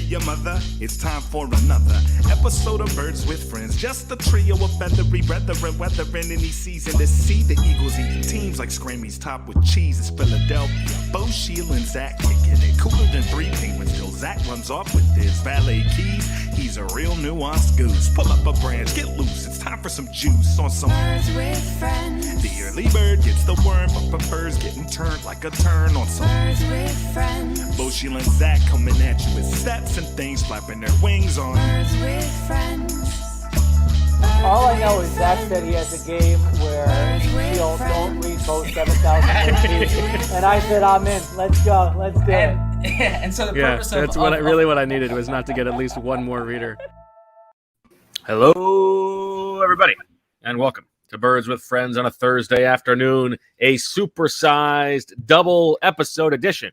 your mother. It's time for another episode of Birds with Friends. Just a trio of feathery brethren weathering any season to see the Eagles eating teams like Scrammy's top with cheese. It's Philadelphia. Bo, Sheil, and Zach kicking it cooler than 3 penguins till Zach runs off with his valet keys. He's a real nuanced goose. Pull up a branch, get loose. It's time for some juice on some Birds with Friends. The early bird gets the worm, but prefers getting turned like a turn on some Birds with Friends. Bo, Sheil, and Zach coming at you with steps and things flapping their wings on Birds with Friends. All I know is Zach said he has a game where Sheil don't read both 7,000 words. And I said, I'm in. Let's go. Let's do it. And so the purpose of... That's what I needed was not to get at least one more reader. Hello, everybody, and welcome to Birds with Friends on a Thursday afternoon, a supersized double episode edition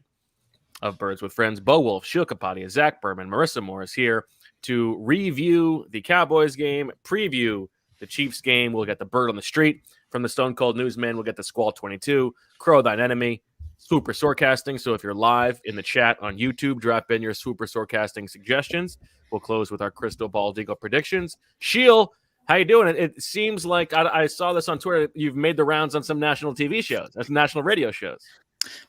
of Birds with Friends. Bo Wulf, Sheil, Kapadia, Zach Berman, Marissa Morris here to review the Cowboys game, preview the Chiefs game. We'll get the bird on the street from the Stone Cold Newsman. We'll get the Squall 22, Crow Thine Enemy, Swooper Soarcasting. So if you're live in the chat on YouTube, drop in your Swooper Soarcasting suggestions. We'll close with our Crystal Ball Deagle predictions. Sheil, how you doing? It seems like I saw this on Twitter. You've made the rounds on some national TV shows, national radio shows.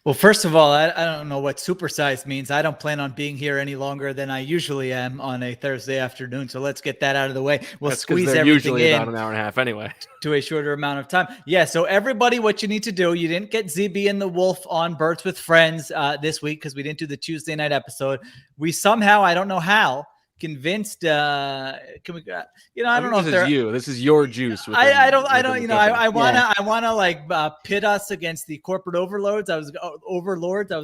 Well, first of all, I don't know what supersized means. I don't plan on being here any longer than I usually am on a Thursday afternoon. So let's get that out of the way. We'll squeeze everything usually in about an hour and a half anyway to a shorter amount of time. Yeah. So everybody, what you need to do, you didn't get ZB and the Wulf on Birds with Friends this week because we didn't do the Tuesday night episode. We somehow, I don't know how, convinced I don't know if this is your juice. I want to like pit us against the corporate overlords. I was going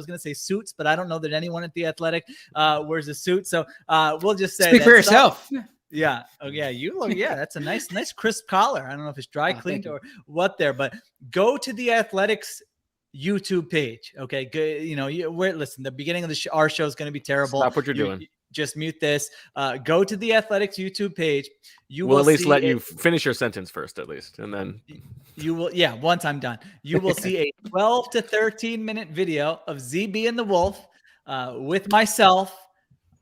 to say suits, but I don't know that anyone at the Athletic wears a suit. So we'll just say speak for yourself. Yeah. Oh yeah. You look, yeah, that's a nice crisp collar. I don't know if it's dry cleaned or what there, but go to the Athletics YouTube page. Okay. Good. Listen, the beginning of our show is going to be terrible. Stop what you're doing. Just mute this. Go to the Athletics YouTube page. We'll at least let you finish your sentence first, at least, and then you will. Yeah, once I'm done, you will see a 12 to 13 minute video of ZB and the Wulf with myself,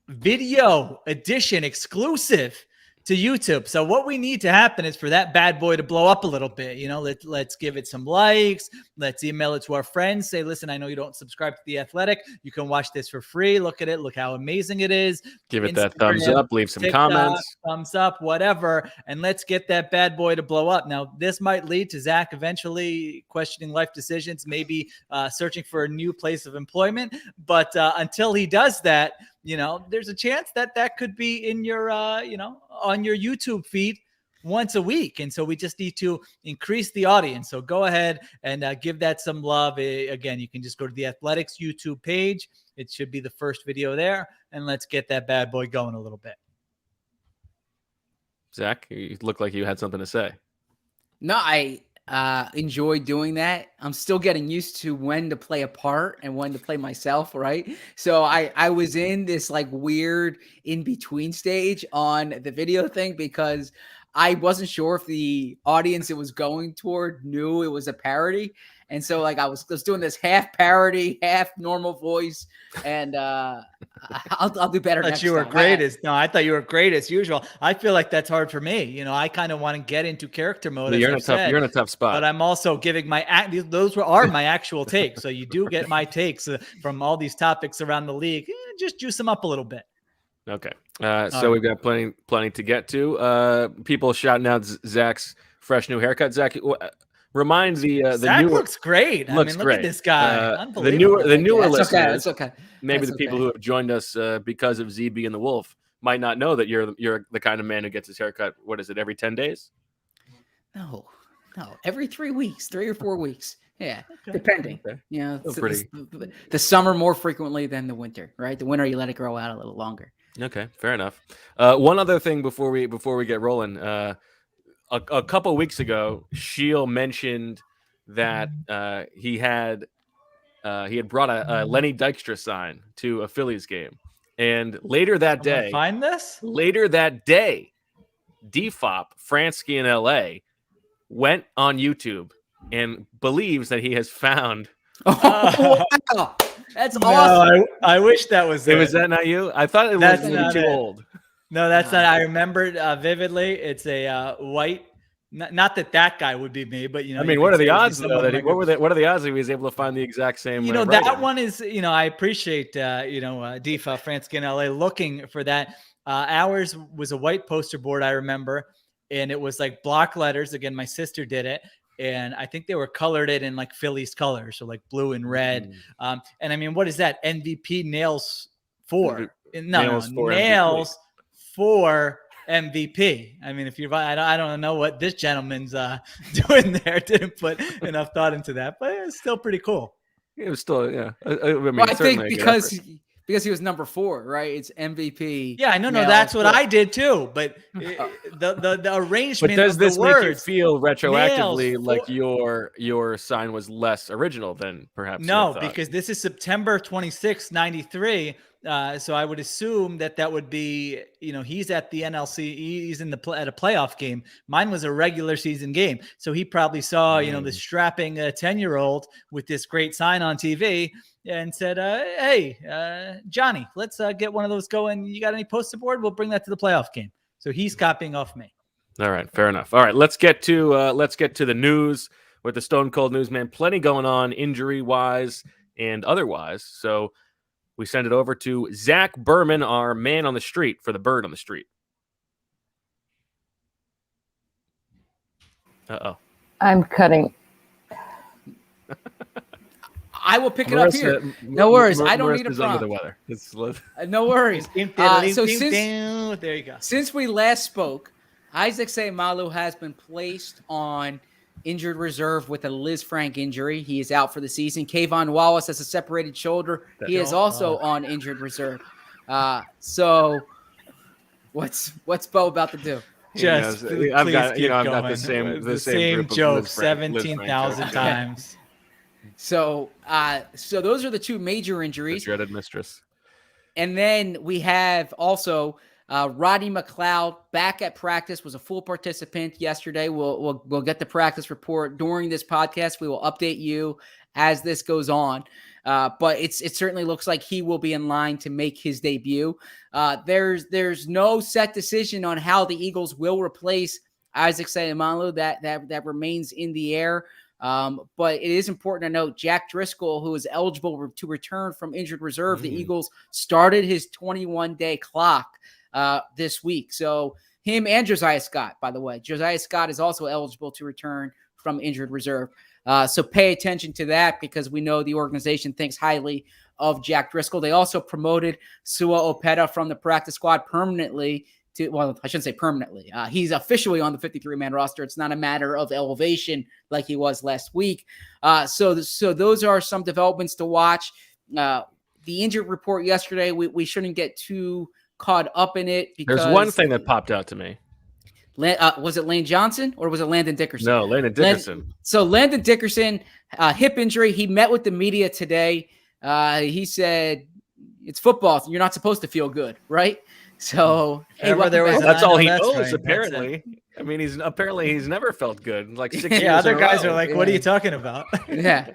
video edition exclusive to YouTube. So what we need to happen is for that bad boy to blow up a little bit. Let's give it some likes. Let's email it to our friends. Say, listen, I know you don't subscribe to The Athletic. You can watch this for free. Look at it. Look how amazing it is. Give it that thumbs up. Leave some TikTok, comments. Thumbs up, whatever. And let's get that bad boy to blow up. Now, this might lead to Zach eventually questioning life decisions, maybe searching for a new place of employment. But until he does that, there's a chance that could be in your, on your YouTube feed once a week. And so we just need to increase the audience. So go ahead and give that some love. Again, you can just go to the Athletics YouTube page. It should be the first video there. And let's get that bad boy going a little bit. Zach, you look like you had something to say. No, I enjoy doing that. I'm still getting used to when to play a part and when to play myself, right? So I was in this like weird in-between stage on the video thing because I wasn't sure if the audience it was going toward knew it was a parody. And so like I was doing this half parody, half normal voice, and I'll do better next time. I thought you were great as usual. I feel like that's hard for me. I kind of want to get into character mode. You're in a tough spot. But I'm also giving those are my actual takes. So you do get my takes from all these topics around the league. Just juice them up a little bit. Okay. So we've got plenty to get to. People shouting out Zach's fresh new haircut. Zach, reminds the Zach new looks great. Look at this guy. Unbelievable. The newer listeners, that's okay. Maybe the people who have joined us because of ZB and the Wulf might not know that you're the kind of man who gets his haircut. What is it? Every 10 days? No, every 3 weeks, 3 or 4 weeks. Yeah, depending. Okay. The summer more frequently than the winter, right? The winter you let it grow out a little longer. Okay, fair enough. One other thing before we get rolling. A couple weeks ago, Sheil mentioned that he had brought a Lenny Dykstra sign to a Phillies game, and later that day, DFOP Fransky in LA went on YouTube and believes that he has found Oh, wow. That's No, awesome. I wish that was Hey, it. was that not you? I thought it was That's maybe not too it. old. No, that's not. I remembered vividly. It's a white. Not that guy would be me, but I mean, what could are say the it would be odds though? someone in my group. What are the odds that he was able to find the exact same? That writing? one is, I appreciate, Defa, Fransky in LA looking for that. Ours was a white poster board, I remember, and it was like block letters. Again, my sister did it, and I think they were colored it in like Phillies colors, so like blue and red. And I mean, what is that? MVP nails for? Nails for nails for MVP. I mean, if you're, I don't know what this gentleman's doing there. Didn't put enough thought into that, but it's still pretty cool. It was still, yeah. I mean, Well, I think certainly a good because effort. because he was number 4, right? It's MVP. Yeah, I know. No, nails that's what for- I did too. But the arrangement. But does of this the make you words, feel retroactively nails like for- your sign was less original than perhaps? No, you thought? because this is September 26, 93. So I would assume that would be, he's at the NLC. He's in at a playoff game. Mine was a regular season game. So he probably saw, this strapping 10-year-old with this great sign on TV and said, hey, Johnny, let's get one of those going. You got any poster board? We'll bring that to the playoff game. So he's copying off me. All right, fair enough. All right, let's get to the news with the Stone Cold Newsman. Plenty going on, injury wise and otherwise. So we send it over to Zach Berman, our man on the street for the bird on the street. Uh-oh. I'm cutting. I will pick it up here. No worries. I don't need a Marissa's under the prompt. weather. No worries. So There you go. since we last spoke, Isaac Seumalo has been placed on injured reserve with a Liz Frank injury. He is out for the season. Kayvon Wallace has a separated shoulder. He is also on injured reserve. So what's Bo about to do? Just I've got keep I've got going. the same group of joke Liz Frank 17,000 jokes. times. So those are the two major injuries. The dreaded mistress. And then we have also Roddy McLeod back at practice, was a full participant yesterday. We'll get the practice report during this podcast. We will update you as this goes on. But it certainly looks like he will be in line to make his debut. There's no set decision on how the Eagles will replace Isaac Seumalo. That remains in the air. But it is important to note Jack Driscoll, who is eligible to return from injured reserve. The Eagles started his 21-day clock this week. So him and Josiah Scott, by the way. Josiah Scott is also eligible to return from injured reserve. So pay attention to that because we know the organization thinks highly of Jack Driscoll. They also promoted Sua Opeta from the practice squad permanently I shouldn't say permanently. He's officially on the 53-man roster. It's not a matter of elevation like he was last week. So those are some developments to watch. The injured report yesterday, we shouldn't get too caught up in it. Because There's one thing that popped out to me. Was it Lane Johnson or was it Landon Dickerson? No, Landon Dickerson. So Landon Dickerson, hip injury. He met with the media today. He said, it's football. You're not supposed to feel good, right? So that's all he that's knows, right. apparently. I mean, he's never felt good. Like 6 years. Yeah, other in a guys row. are like, what are you talking about? Yeah.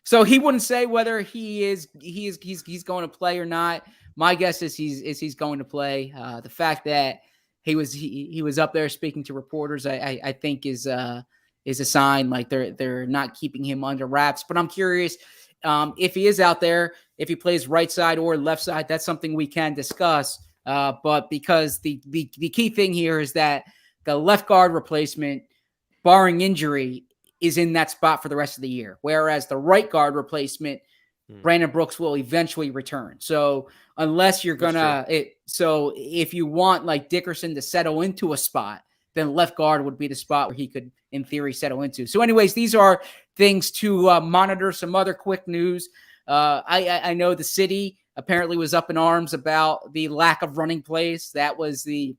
So he wouldn't say whether he's going to play or not. My guess is he's going to play. The fact that he was up there speaking to reporters, I think is a sign like they're not keeping him under wraps. But I'm curious if he is out there, if he plays right side or left side. That's something we can discuss. But because the key thing here is that the left guard replacement, barring injury, is in that spot for the rest of the year. Whereas the right guard replacement, Brandon Brooks will eventually return. So unless you're so if you want like Dickerson to settle into a spot, then left guard would be the spot where he could, in theory, settle into. So anyways, these are things to monitor. Some other quick news. I know the city apparently was up in arms about the lack of running plays. That was the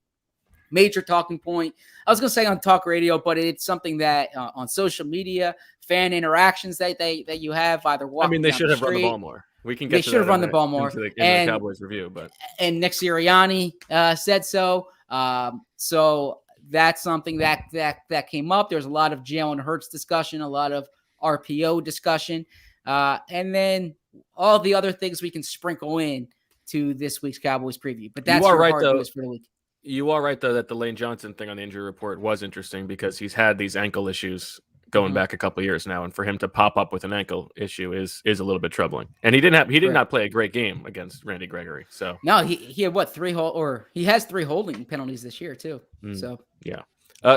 major talking point. I was going to say on talk radio, but it's something that on social media, fan interactions that you have either walking. I mean, they down should the have run the street. ball more. We can get. They to should have that run in the ball more. in the And Cowboys review, but Nick Sirianni said so. So that's something that came up. There's a lot of Jalen Hurts discussion, a lot of RPO discussion. and then all the other things we can sprinkle in to this week's Cowboys preview. But that's You are your right, hard though. news for the week. You are right, though, that the Lane Johnson thing on the injury report was interesting because he's had these ankle issues going back a couple of years now, and for him to pop up with an ankle issue is a little bit troubling. And he did not play a great game against Randy Gregory. So no, he had what, he has 3 holding penalties this year too. So yeah.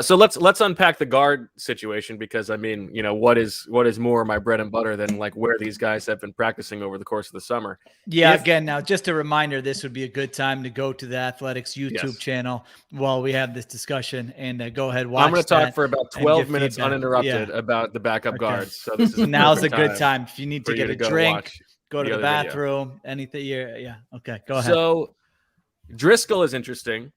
So let's unpack the guard situation, because I mean, what is more my bread and butter than like where these guys have been practicing over the course of the summer. Yeah. Again, now just a reminder, this would be a good time to go to the Athletics YouTube channel while we have this discussion and go ahead. Watch. I'm going to talk for about 12 minutes uninterrupted about the backup guards. So this is now's a good time. If you need to get a drink, go to the bathroom, video. Anything. Yeah. Okay. Go ahead. So Driscoll is interesting.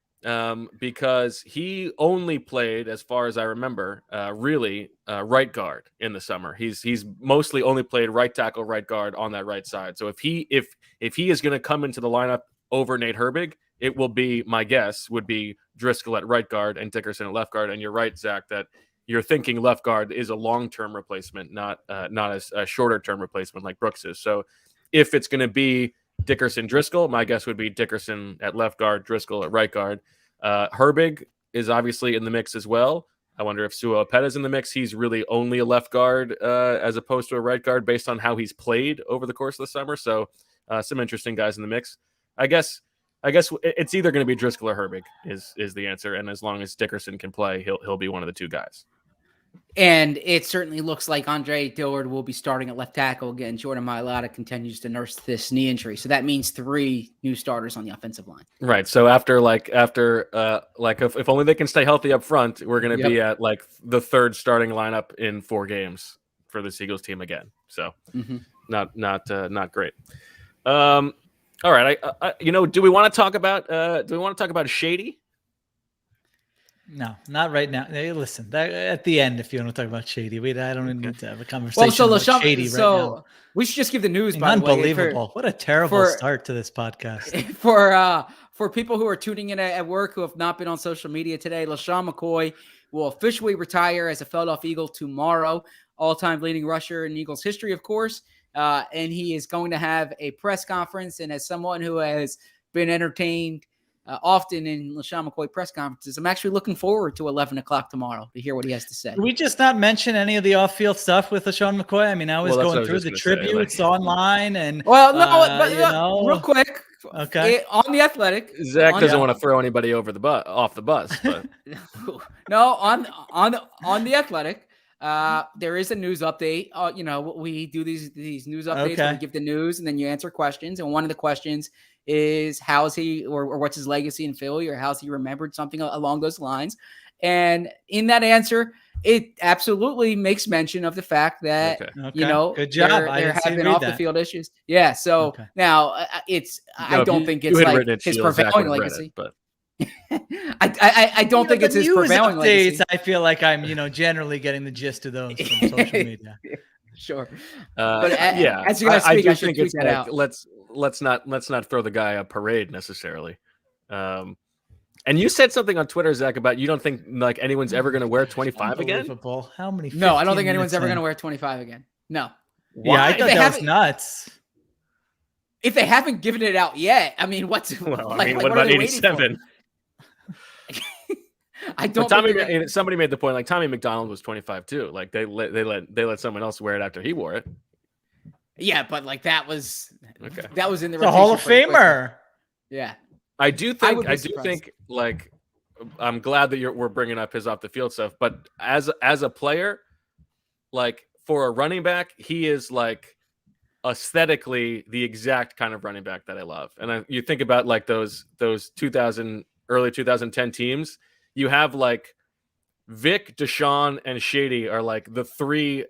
Because he only played, as far as I remember, right guard in the summer. He's mostly only played right tackle, right guard on that right side. So if he is going to come into the lineup over Nate Herbig, it will be, my guess would be Driscoll at right guard and Dickerson at left guard. And you're right, Zach, that you're thinking left guard is a long-term replacement, not a shorter-term replacement like Brooks is. So if it's going to be Dickerson, Driscoll, my guess would be Dickerson at left guard, Driscoll at right guard. Herbig is obviously in the mix as well. I wonder if Sua Opeta is in the mix. He's really only a left guard as opposed to a right guard based on how he's played over the course of the summer. So some interesting guys in the mix. I guess it's either going to be Driscoll or Herbig is the answer. And as long as Dickerson can play, he'll be one of the 2 guys. And it certainly looks like Andre Dillard will be starting at left tackle again. Jordan Mailata continues to nurse this knee injury. So that means 3 new starters on the offensive line. Right. So after if only they can stay healthy up front, we're going to be at like the 3rd starting lineup in 4 games for the Eagles team again. So not great. All right. Do we want to talk about Shady? No, not right now. Hey, listen, at the end, if you want to talk about Shady, I don't even need to have a conversation about Shady right now. We should just give the news. By unbelievable! The way, what a terrible start to this podcast. For people who are tuning in at work who have not been on social media today, LeSean McCoy will officially retire as a Philadelphia Eagle tomorrow. All-time leading rusher in Eagles history, of course, and he is going to have a press conference. And as someone who has been entertained often in LeSean McCoy press conferences, I'm actually looking forward to 11 o'clock tomorrow to hear what he has to say. Did we just not mention any of the off-field stuff with LeSean McCoy? I mean, I was going through the tributes online and real quick. Okay. On the Athletic, Zach doesn't want to throw anybody off the bus, but no, on the Athletic. There is a news update. We do these news updates where we give the news and then you answer questions. And one of the questions is how's he or what's his legacy in Philly, or how's he remembered, something along those lines. And in that answer, it absolutely makes mention of the fact that, good job. There have been off the field issues. Yeah. So now I don't think it's like his prevailing legacy, but I don't think it's his prevailing legacy. I feel like I'm, generally getting the gist of those from social media. Sure. But as you're going to speak, I should tweet that out. Let's not throw the guy a parade necessarily. And you said something on Twitter, Zach, about you don't think like anyone's ever going to wear 25 again. How many? No, I don't think anyone's ever going to wear 25 again. No. Why? Yeah, I thought that was nuts. If they haven't given it out yet, I mean, what about 87? I don't. Somebody made the point, like Tommy McDonald was 25 too. Like they let someone else wear it after he wore it. Yeah, but like that was in the Hall of Famer. Yeah, I do think like I'm glad that we're bringing up his off the field stuff, but as a player, like for a running back, he is like aesthetically the exact kind of running back that I love. And you think about like those early 2010 teams, you have like Vic, Deshaun, and Shady are like the 3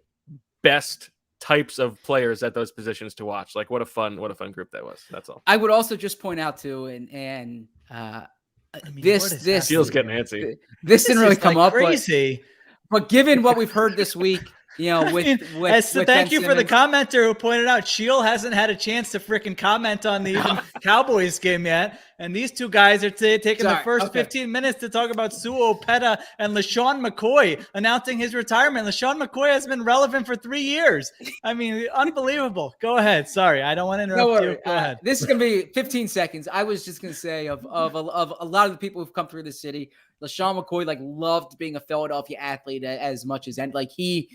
best types of players at those positions to watch. Like what a fun group that was. That's all. I would also just point out too, this feels getting antsy. This didn't really come up crazy. But given what we've heard this week, with thank you for the commenter who pointed out Sheil hasn't had a chance to freaking comment on the Cowboys game yet. And these two guys are taking the first okay. 15 minutes to talk about Opeta and LeSean McCoy announcing his retirement. LeSean McCoy has been relevant for 3 years. I mean, unbelievable. Go ahead. Sorry, I don't want to interrupt you. Go ahead. This is going to be 15 seconds. I was just going to say of a lot of the people who've come through the city, LeSean McCoy like loved being a Philadelphia athlete as much as, and like he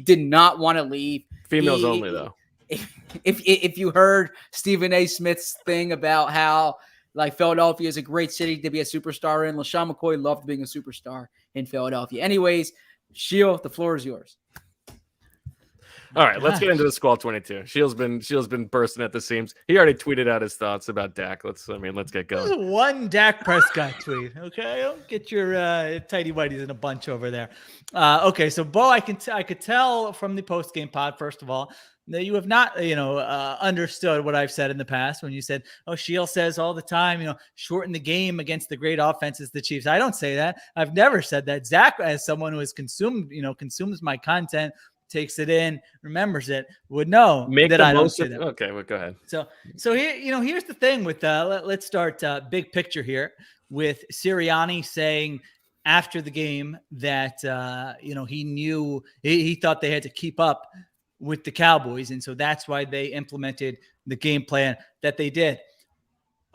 did not want to leave. Females only though. If you heard Stephen A. Smith's thing about how like Philadelphia is a great city to be a superstar in, LeSean McCoy loved being a superstar in Philadelphia. Anyways, Sheil, the floor is yours. All right, let's get into the Squall 22. Sheil's been bursting at the seams. He already tweeted out his thoughts about Dak. Let's get going. This is one Dak Prescott tweet. Okay, don't get your tidy whities in a bunch over there. Okay, so Bo, I could tell from the post game pod, first of all, that you have not, understood what I've said in the past when you said, "Oh, Sheil says all the time, shorten the game against the great offenses, the Chiefs." I don't say that. I've never said that. Zach, as someone who has consumes my content, takes it in, remembers it, would know that I don't say that. Okay, well, go ahead. So here, here's the thing with let's start big picture here with Sirianni saying after the game that he thought they had to keep up with the Cowboys, and so that's why they implemented the game plan that they did.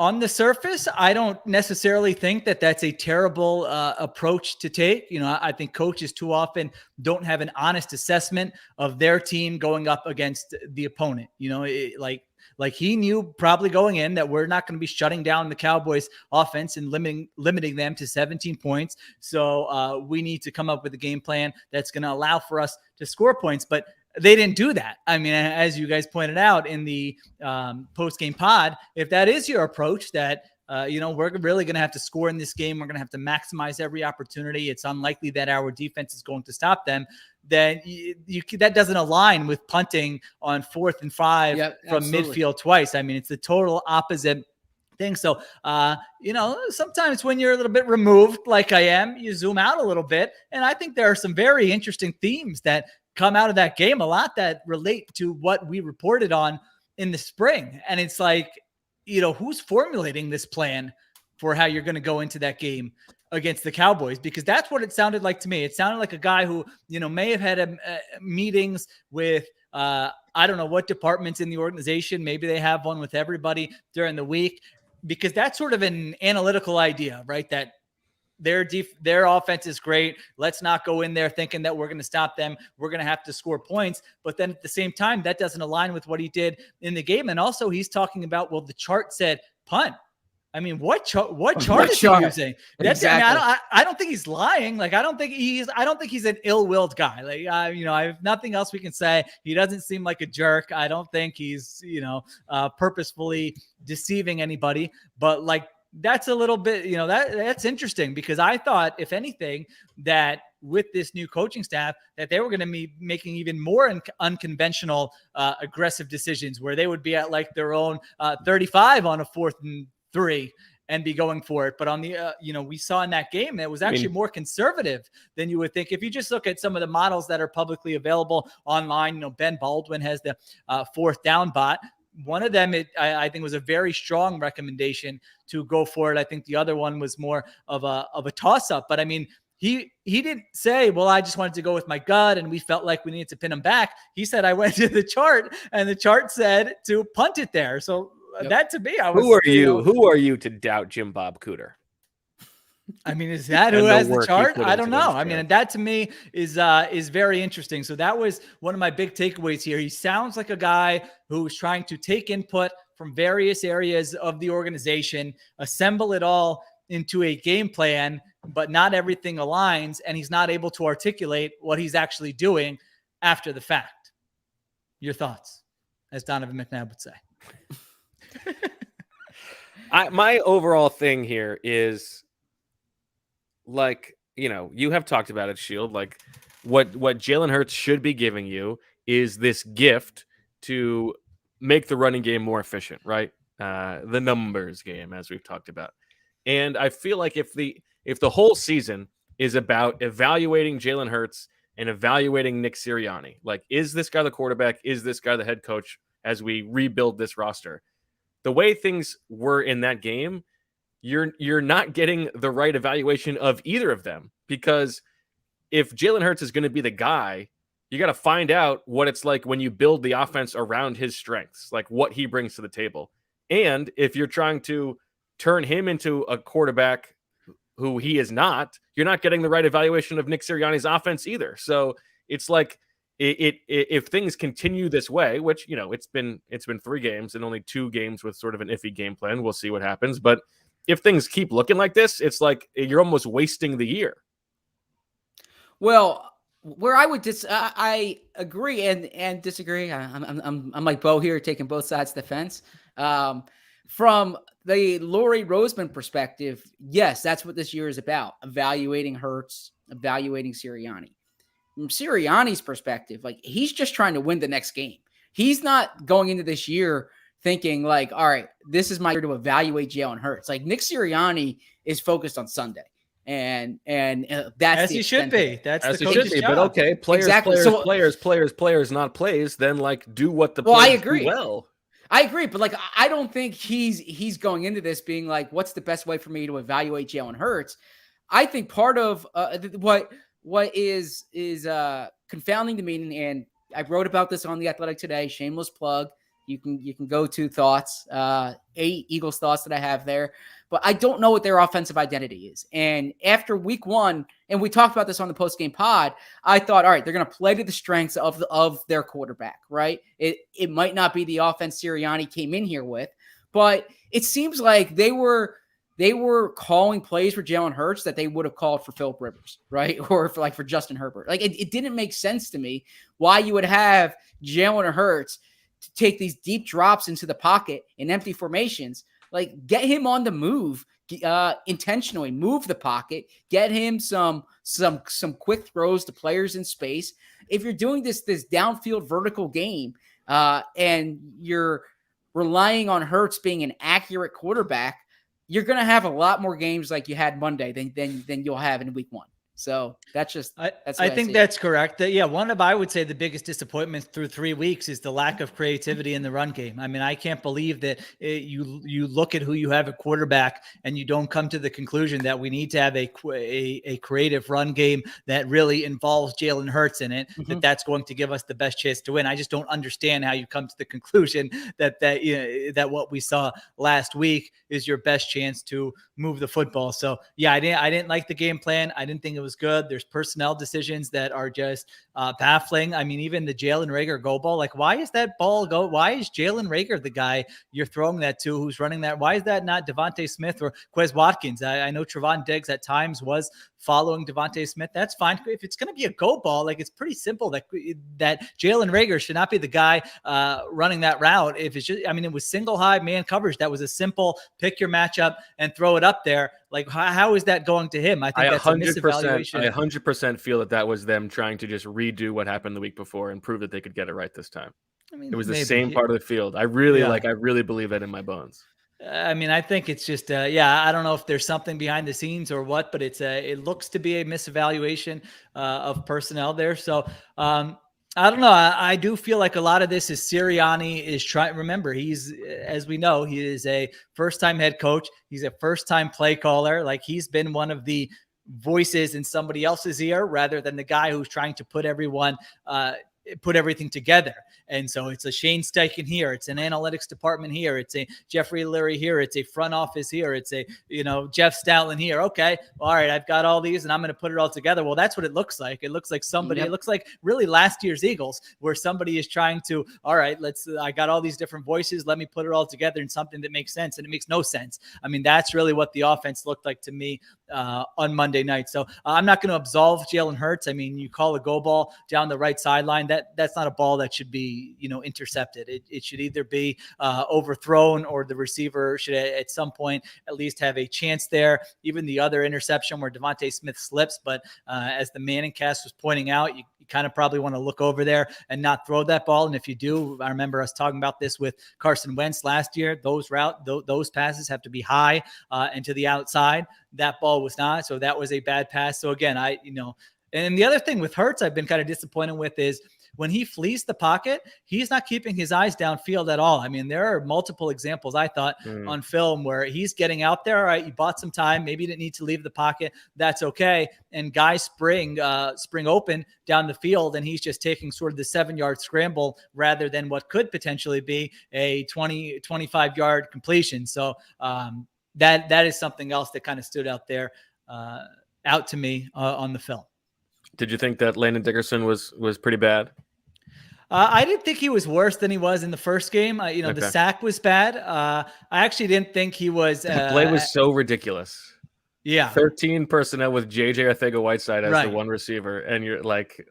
On the surface, I don't necessarily think that that's a terrible approach to take. I think coaches too often don't have an honest assessment of their team going up against the opponent. Like he knew probably going in that we're not going to be shutting down the Cowboys offense and limiting them to 17 points. So we need to come up with a game plan that's going to allow for us to score points. But they didn't do that. I mean, as you guys pointed out in the post-game pod, if that is your approach, that we're really going to have to score in this game, we're going to have to maximize every opportunity, it's unlikely that our defense is going to stop them, then that doesn't align with punting on 4th and 5 from midfield twice. I mean, it's the total opposite thing. So, sometimes when you're a little bit removed, like I am, you zoom out a little bit. And I think there are some very interesting themes that come out of that game, a lot that relate to what we reported on in the spring. And it's like, who's formulating this plan for how you're going to go into that game against the Cowboys? Because that's what it sounded like to me. It sounded like a guy who, may have had meetings with, I don't know what departments in the organization. Maybe they have one with everybody during the week, because that's sort of an analytical idea, right? That their offense is great. Let's not go in there thinking that we're going to stop them. We're going to have to score points. But then at the same time, that doesn't align with what he did in the game. And also he's talking about, well, the chart said punt. I mean, what chart is he using? Exactly. I don't think he's lying. Like, I don't think he's an ill-willed guy. Like, I have nothing else we can say. He doesn't seem like a jerk. I don't think he's, purposefully deceiving anybody, but like, that's a little bit, that's interesting, because I thought, if anything, that with this new coaching staff, that they were going to be making even more unconventional, aggressive decisions, where they would be at like their own 35 on a 4th and 3 and be going for it. But on the, we saw in that game, that was actually more conservative than you would think. If you just look at some of the models that are publicly available online, Ben Baldwin has the 4th down bot. One of them, I think, was a very strong recommendation to go for it. I think the other one was more of a toss-up. But I mean, he didn't say, well, I just wanted to go with my gut and we felt like we needed to pin him back. He said, I went to the chart and the chart said to punt it there. So that, to me, I was. Who are you to doubt Jim Bob Cooter? I mean, is that who has the chart? I don't know. I mean, and that to me is very interesting. So that was one of my big takeaways here. He sounds like a guy who's trying to take input from various areas of the organization, assemble it all into a game plan, but not everything aligns, and he's not able to articulate what he's actually doing after the fact. Your thoughts, as Donovan McNabb would say. My overall thing here is, like, you have talked about it, Shield. Like, what Jalen Hurts should be giving you is this gift to make the running game more efficient, right? The numbers game, as we've talked about. And I feel like if the whole season is about evaluating Jalen Hurts and evaluating Nick Sirianni, like, is this guy the quarterback? Is this guy the head coach as we rebuild this roster? The way things were in that game, you're not getting the right evaluation of either of them, because if Jalen Hurts is going to be the guy, you got to find out what it's like when you build the offense around his strengths, like what he brings to the table. And if you're trying to turn him into a quarterback who he is not, you're not getting the right evaluation of Nick Sirianni's offense either. So it's like if things continue this way, which, you know, it's been 3 games and only 2 games with sort of an iffy game plan. We'll see what happens. But if things keep looking like this, it's like you're almost wasting the year. Well, where I would I agree and disagree. I'm like Bo here, taking both sides of the fence. From the Laurie Roseman perspective, yes, that's what this year is about: evaluating Hurts, evaluating Sirianni. From Sirianni's perspective, like, he's just trying to win the next game. He's not going into this year thinking like, all right, this is my year to evaluate Jalen Hurts. Like, Nick Sirianni is focused on Sunday. And that's as he should be. That's as the he coach's should be. job. But okay, players, Exactly. players, not plays. Then like do what the Well, I players agree. do well. I agree, but like, I don't think he's going into this being like, what's the best way for me to evaluate Jalen Hurts? I think part of what is confounding to me, and I wrote about this on The Athletic today. Shameless plug. You can go to thoughts, 8 Eagles thoughts that I have there. But I don't know what their offensive identity is. And after week 1, and we talked about this on the post-game pod, I thought, all right, they're going to play to the strengths of their quarterback, right? It might not be the offense Sirianni came in here with, but it seems like they were calling plays for Jalen Hurts that they would have called for Philip Rivers, right? Or for Justin Herbert. Like, it didn't make sense to me why you would have Jalen Hurts to take these deep drops into the pocket in empty formations. Like, get him on the move, intentionally move the pocket, get him some quick throws to players in space. If you're doing this downfield vertical game, and you're relying on Hurts being an accurate quarterback, you're going to have a lot more games like you had Monday than you'll have in week 1. So that's just, I think that's correct. Yeah. One of, I would say, the biggest disappointments through 3 weeks is the lack of creativity in the run game. I mean, I can't believe that you look at who you have at quarterback and you don't come to the conclusion that we need to have a creative run game that really involves Jalen Hurts in it, that's going to give us the best chance to win. I just don't understand how you come to the conclusion that what we saw last week is your best chance to move the football. So yeah, I didn't like the game plan. I didn't think it was good. There's personnel decisions that are just baffling. I mean, even the Jalen Reagor go ball, like, why is that ball go? Why is Jalen Reagor the guy you're throwing that to, who's running that? Why is that not Devontae Smith or Quez Watkins? I know Trevon Diggs at times was following Devontae Smith. That's fine. If it's going to be a go ball, like, it's pretty simple that Jalen Reagor should not be the guy running that route. If it's just, I mean, it was single high man coverage. That was a simple pick your matchup and throw it up there. Like, how is that going to him? I think that's a misevaluation. I 100% feel that was them trying to just redo what happened the week before and prove that they could get it right this time. I mean, it was the same part of the field. I really believe that in my bones. I mean, I think it's just, I don't know if there's something behind the scenes or what, but it looks to be a misevaluation of personnel there. So, I don't know. I do feel like a lot of this is Sirianni is trying. Remember, he's, as we know, he is a first-time head coach. He's a first-time play caller. Like, he's been one of the voices in somebody else's ear rather than the guy who's trying to put everything together. And so it's a Shane Steichen here. It's an analytics department here. It's a Jeffrey Lurie here. It's a front office here. It's a, Jeff Stoutland here. Okay. All right. I've got all these and I'm going to put it all together. Well, that's what it looks like. It looks like somebody, It looks like really last year's Eagles, where somebody is trying to, all right, I got all these different voices. Let me put it all together in something that makes sense. And it makes no sense. I mean, that's really what the offense looked like to me on Monday night. So I'm not going to absolve Jalen Hurts. I mean, you call a go ball down the right sideline. That's not a ball that should be, intercepted. It should either be overthrown, or the receiver should at some point at least have a chance there. Even the other interception where Devontae Smith slips, but as the Manning cast was pointing out, you kind of probably want to look over there and not throw that ball. And if you do, I remember us talking about this with Carson Wentz last year. Those passes have to be high and to the outside. That ball was not, so that was a bad pass. So again, and the other thing with Hurts I've been kind of disappointed with is when he flees the pocket, he's not keeping his eyes downfield at all. I mean, there are multiple examples I thought on film where he's getting out there. All right, you bought some time. Maybe you didn't need to leave the pocket. That's okay. And guys spring open down the field, and he's just taking sort of the 7-yard scramble rather than what could potentially be a 25-yard completion. So that is something else that kind of stood out there, out to me on the film. Did you think that Landon Dickerson was pretty bad? I didn't think he was worse than he was in the first game. The sack was bad. I actually didn't think he was. The play was so ridiculous. Yeah. 13 personnel with JJ Arcega-Whiteside as the one receiver. And you're like,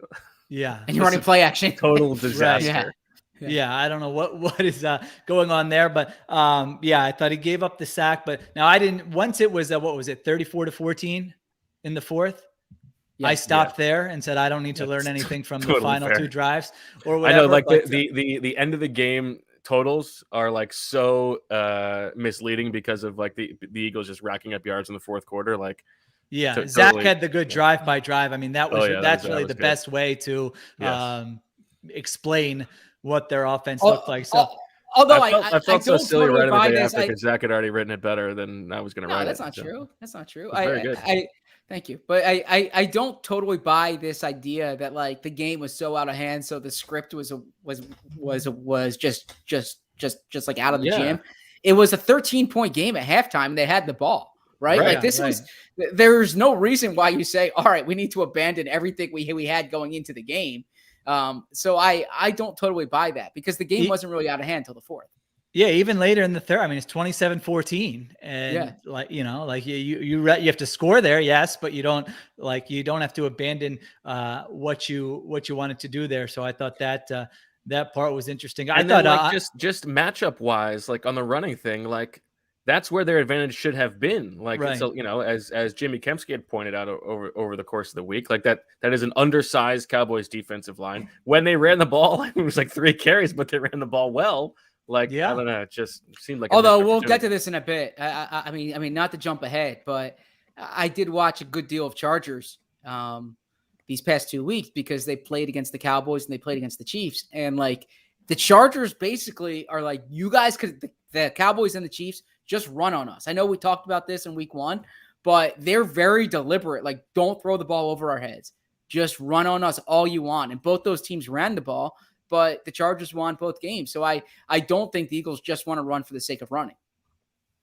yeah. And you're running play action. Total disaster. Yeah, I don't know what is going on there, but I thought he gave up the sack. But now I didn't. Once it was 34-14 in the fourth. Yeah, I stopped there and said I don't need to learn anything from the final two drives or whatever. I know, like the end of the game totals are like so misleading because of like the Eagles just racking up yards in the fourth quarter. Like, Zach had the good drive by drive. I mean, that's really the best way to explain what their offense looked like. So. Although I felt so silly totally right in the day after because Zach had already written it better than I was going to write it. No, that's not true. That's not true. Very good. Thank you. But I don't totally buy this idea that like the game was so out of hand. So the script was just like out of the gym. It was a 13-point game at halftime. They had the ball, right? Like there's no reason why you say, all right, we need to abandon everything we had going into the game. So I don't totally buy that because the game wasn't really out of hand until the fourth. Yeah, even later in the third, I mean, it's 27-14, and you have to score there, yes, but you don't have to abandon what you wanted to do there. So I thought that that part was interesting. I thought just matchup wise, like on the running thing, like that's where their advantage should have been. Like so, as Jimmy Kempsky had pointed out over the course of the week, like that is an undersized Cowboys defensive line. When they ran the ball, it was like 3 carries, but they ran the ball well. Like, I don't know, it just seemed like. Although we'll get to this in a bit. I mean, not to jump ahead, but I did watch a good deal of Chargers these past 2 weeks because they played against the Cowboys and they played against the Chiefs, and like the Chargers basically are like, you guys, because the Cowboys and the Chiefs just run on us. I know we talked about this in week 1, but they're very deliberate. Like, don't throw the ball over our heads. Just run on us all you want. And both those teams ran the ball. But the Chargers won both games. So I don't think the Eagles just want to run for the sake of running.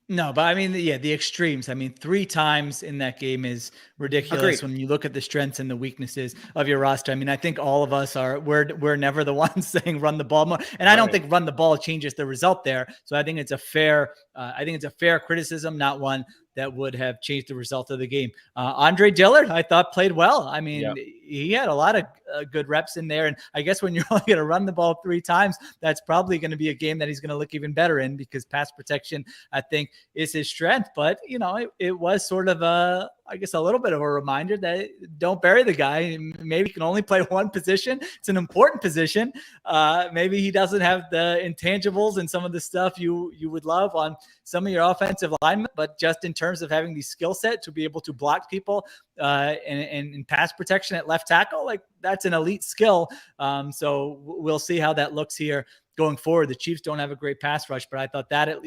No, but I mean, the extremes. I mean, 3 times in that game is ridiculous. Agreed. When you look at the strengths and the weaknesses of your roster. I mean, I think all of us we're never the ones saying run the ball more. And I don't think run the ball changes the result there. So I think it's a fair criticism, not one that would have changed the result of the game. Andre Dillard, I thought, played well. I mean, he had a lot of good reps in there. And I guess when you're only going to run the ball 3 times, that's probably going to be a game that he's going to look even better in because pass protection, I think, is his strength. But, it was sort of a little bit of a reminder that don't bury the guy. Maybe he can only play one position. It's an important position. Maybe he doesn't have the intangibles and some of the stuff you would love on some of your offensive alignment, but just in terms of having the skill set to be able to block people and pass protection at left tackle, like that's an elite skill. So we'll see how that looks here going forward. The Chiefs don't have a great pass rush, but I thought that,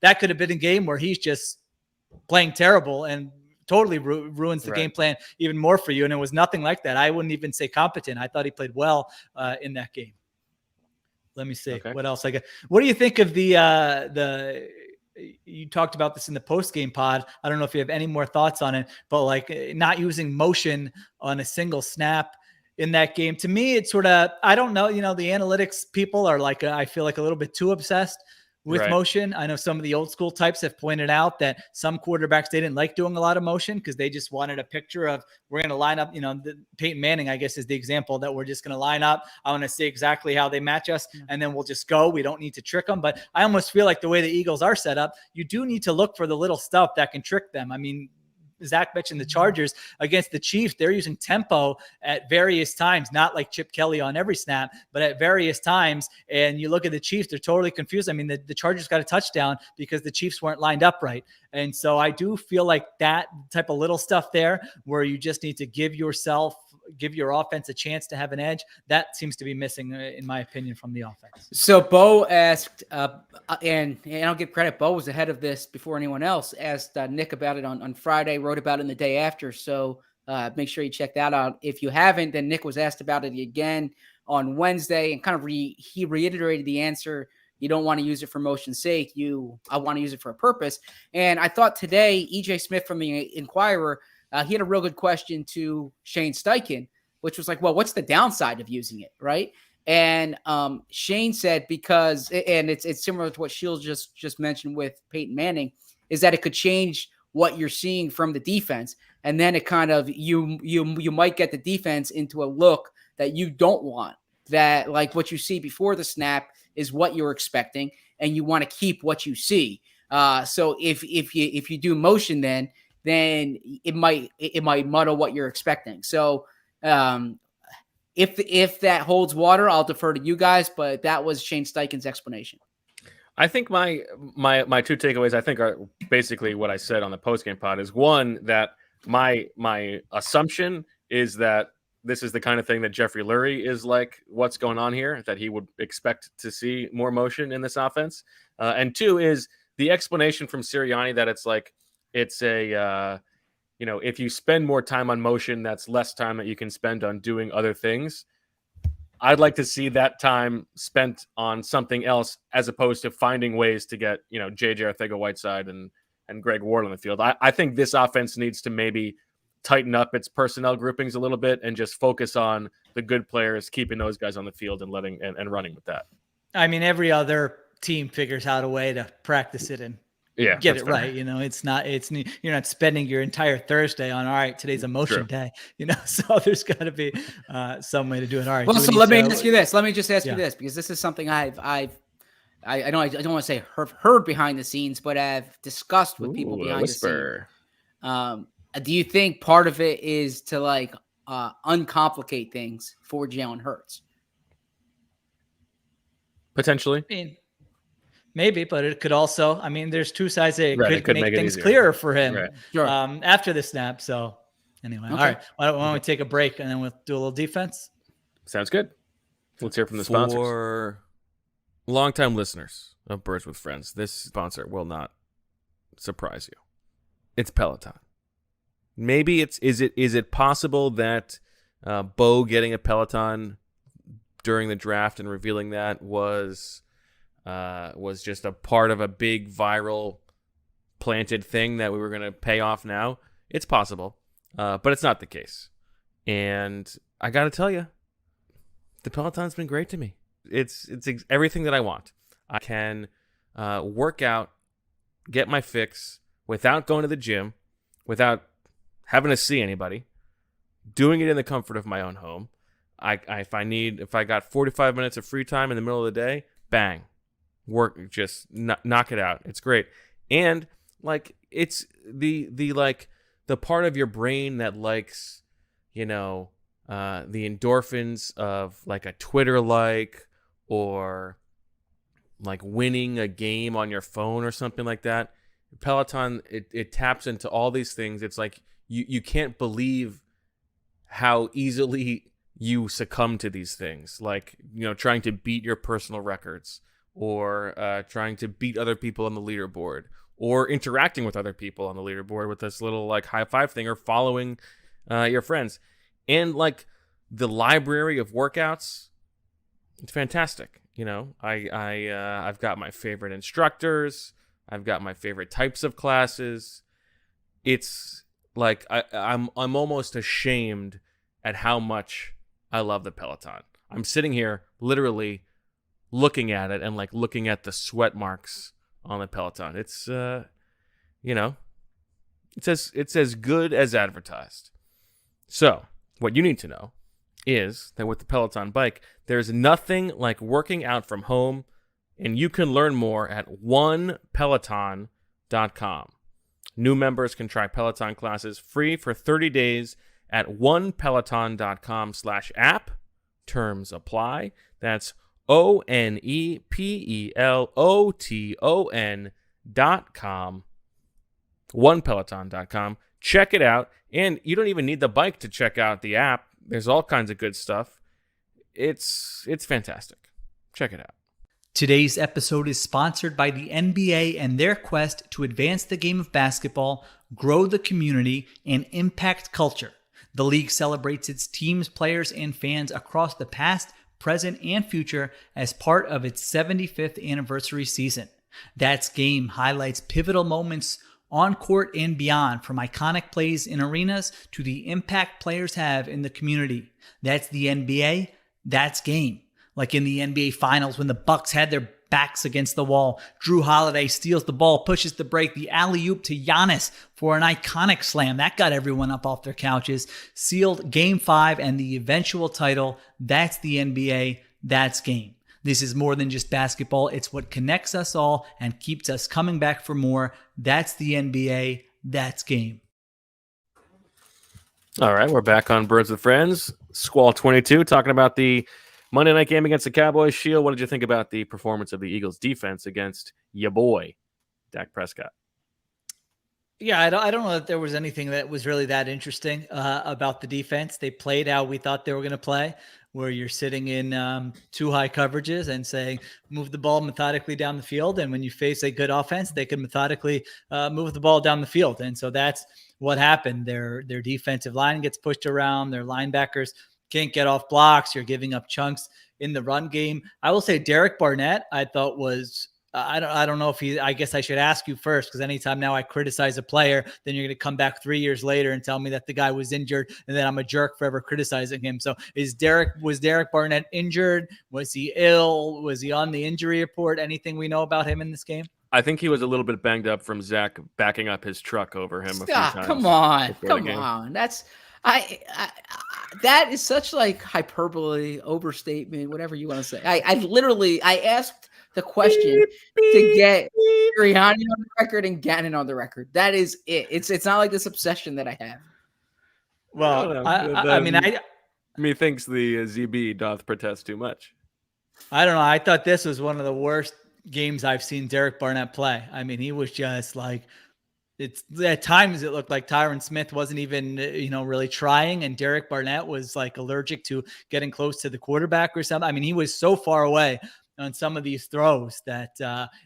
that could have been a game where he's just playing terrible and totally ruins the game plan even more for you. And it was nothing like that. I wouldn't even say competent. I thought he played well in that game. Let me see what else I got. What do you think of you talked about this in the post-game pod. I don't know if you have any more thoughts on it, but like not using motion on a single snap in that game. To me, it's sort of, I don't know, the analytics people are like, I feel like a little bit too obsessed with motion. I know some of the old school types have pointed out that some quarterbacks, they didn't like doing a lot of motion because they just wanted a picture of, we're going to line up, Peyton Manning, I guess, is the example that we're just going to line up. I want to see exactly how they match us and then we'll just go. We don't need to trick them. But I almost feel like the way the Eagles are set up, you do need to look for the little stuff that can trick them. I mean, Zach mentioned the Chargers against the Chiefs. They're using tempo at various times, not like Chip Kelly on every snap, but at various times. And you look at the Chiefs, they're totally confused. I mean, the Chargers got a touchdown because the Chiefs weren't lined up right. And so I do feel like that type of little stuff there where you just need to give yourself give your offense a chance to have an edge. That seems to be missing, in my opinion, from the offense. So Bo asked, and I'll give credit, Bo was ahead of this before anyone else, asked Nick about it on Friday, wrote about it in the day after. So make sure you check that out. If you haven't, then Nick was asked about it again on Wednesday, and kind of he reiterated the answer. You don't want to use it for motion's sake. I want to use it for a purpose. And I thought today, EJ Smith from the Inquirer, he had a real good question to Shane Steichen, which was like, well, what's the downside of using it, right? And Shane said, because, and it's similar to what Sheil just mentioned with Peyton Manning, is that it could change what you're seeing from the defense. And then it kind of, you might get the defense into a look that you don't want, that like what you see before the snap is what you're expecting, and you want to keep what you see. So if you do motion, then it might muddle what you're expecting. So if that holds water, I'll defer to you guys, but that was Shane Steichen's explanation. I think my two takeaways, I think, are basically what I said on the postgame pod. Is one, that my assumption is that this is the kind of thing that Jeffrey Lurie is like, what's going on here, that he would expect to see more motion in this offense. And two is the explanation from Sirianni that it's a, if you spend more time on motion, that's less time that you can spend on doing other things. I'd like to see that time spent on something else, as opposed to finding ways to get, JJ Arcega-Whiteside and Greg Ward on the field. I think this offense needs to maybe tighten up its personnel groupings a little bit and just focus on the good players, keeping those guys on the field and letting and running with that. I mean, every other team figures out a way to practice it and get it fair. Right. You're not spending your entire Thursday on, all right, today's a motion day, so there's got to be some way to do it. All right. Well, so let me ask you this. Let me just ask you this, because this is something I don't want to say heard behind the scenes, but I've discussed with people behind the scenes. Do you think part of it is to uncomplicate things for Jalen Hurts? Potentially. I mean, maybe, but it could also, there's two sides. It could make things easier. clearer for him Sure. After the snap. So anyway, All right. Why don't we take a break and then we'll do a little defense? Sounds good. Let's hear from the sponsors. For longtime listeners of Birds with Friends, this sponsor will not surprise you. It's Peloton. Maybe is it possible that Bo getting a Peloton during the draft and revealing that was just a part of a big viral planted thing that we were going to pay off now? It's possible, but it's not the case. And I got to tell you, the Peloton's been great to me. It's everything that I want. I can work out, get my fix without going to the gym, without having to see anybody, doing it in the comfort of my own home. If I got 45 minutes of free time in the middle of the day, bang, work, just knock it out. It's great. And it's the part of your brain that likes, the endorphins of a Twitter or winning a game on your phone or something like that. Peloton, it taps into all these things. It's like you can't believe how easily you succumb to these things, trying to beat your personal records, or trying to beat other people on the leaderboard, or interacting with other people on the leaderboard with this little high five thing, or following your friends. And the library of workouts, it's fantastic. I've got my favorite instructors. I've got my favorite types of classes. It's I'm almost ashamed at how much I love the Peloton. I'm sitting here literally looking at it and looking at the sweat marks on the Peloton. It's it's as good as advertised. So what you need to know is that with the Peloton bike, there's nothing like working out from home, and you can learn more at onepeloton.com. New members can try Peloton classes free for 30 days at onepeloton.com/app. Terms apply. That's onepeloton.com. onepeloton.com. Check it out. And you don't even need the bike to check out the app. There's all kinds of good stuff. It's fantastic. Check it out. Today's episode is sponsored by the NBA and their quest to advance the game of basketball, grow the community, and impact culture. The league celebrates its teams, players, and fans across the past, present, and future as part of its 75th anniversary season. That's Game highlights pivotal moments on court and beyond, from iconic plays in arenas to the impact players have in the community. That's the NBA. That's Game. Like in the NBA Finals when the Bucks had their backs against the wall, Drew Holiday steals the ball, pushes the break, the alley-oop to Giannis for an iconic slam. That got everyone up off their couches, sealed Game 5 and the eventual title. That's the NBA. That's Game. This is more than just basketball. It's what connects us all and keeps us coming back for more. That's the NBA. That's Game. All right, we're back on Birds with Friends. Squall 22, talking about the Monday night game against the Cowboys. Sheil, what did you think about the performance of the Eagles defense against your boy, Dak Prescott? Yeah, I don't know that there was anything that was really that interesting about the defense. They played how we thought they were going to play, where you're sitting in two high coverages and saying, move the ball methodically down the field. And when you face a good offense, they can methodically move the ball down the field. And so that's what happened. Their defensive line gets pushed around. Their linebackers can't get off blocks. You're giving up chunks in the run game. I will say Derek Barnett, I thought was, I don't know if I guess I should ask you first, because anytime now I criticize a player, then you're going to come back 3 years later and tell me that the guy was injured and then I'm a jerk forever criticizing him. So was Derek Barnett injured? Was he ill? Was he on the injury report? Anything we know about him in this game? I think he was a little bit banged up from Zach backing up his truck over him a few times. Come on. That's that is such like hyperbole, overstatement, whatever you want to say. I asked the question to get Sirianni on the record and Gannon on the record. That is it. It's not like this obsession that I have. Well, I mean, methinks the ZB doth protest too much. I don't know. I thought this was one of the worst games I've seen Derek Barnett play. I mean, he was just like, at times it looked like Tyron Smith wasn't even, really trying. And Derek Barnett was like allergic to getting close to the quarterback or something. I mean, he was so far away on some of these throws that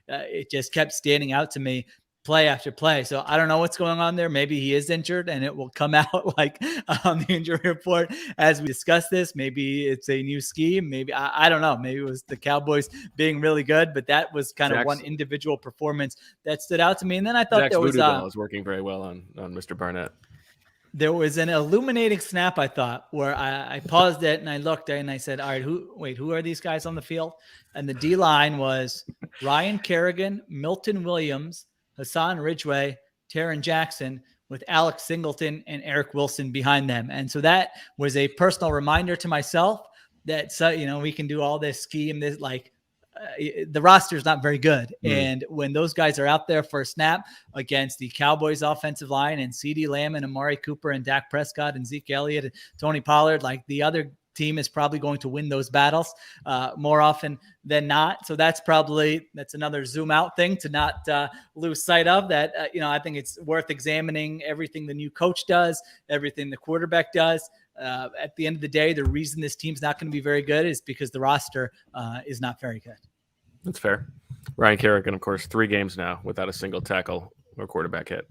it just kept standing out to me play after play. So I don't know what's going on there. Maybe he is injured and it will come out like on the injury report as we discuss this. Maybe it's a new scheme. Maybe I don't know. Maybe it was the Cowboys being really good, but that was kind of one individual performance that stood out to me. And then I thought Zach's there was was working very well on Mr. Barnett. There was an illuminating snap, I thought, where I paused it and I looked and I said, all right, who are these guys on the field? And the D line was Ryan Kerrigan, Milton Williams, Hassan Ridgeway, Taron Jackson, with Alex Singleton and Eric Wilson behind them. And so that was a personal reminder to myself that, we can do all this scheme, this the roster is not very good. Mm. And when those guys are out there for a snap against the Cowboys offensive line and CeeDee Lamb and Amari Cooper and Dak Prescott and Zeke Elliott and Tony Pollard, like the other team is probably going to win those battles more often than not. So that's another zoom out thing to not lose sight of that. I think it's worth examining everything the new coach does, everything the quarterback does. At the end of the day, the reason this team's not going to be very good is because the roster is not very good. That's fair. Ryan Kerrigan, of course, 3 games now without a single tackle or quarterback hit.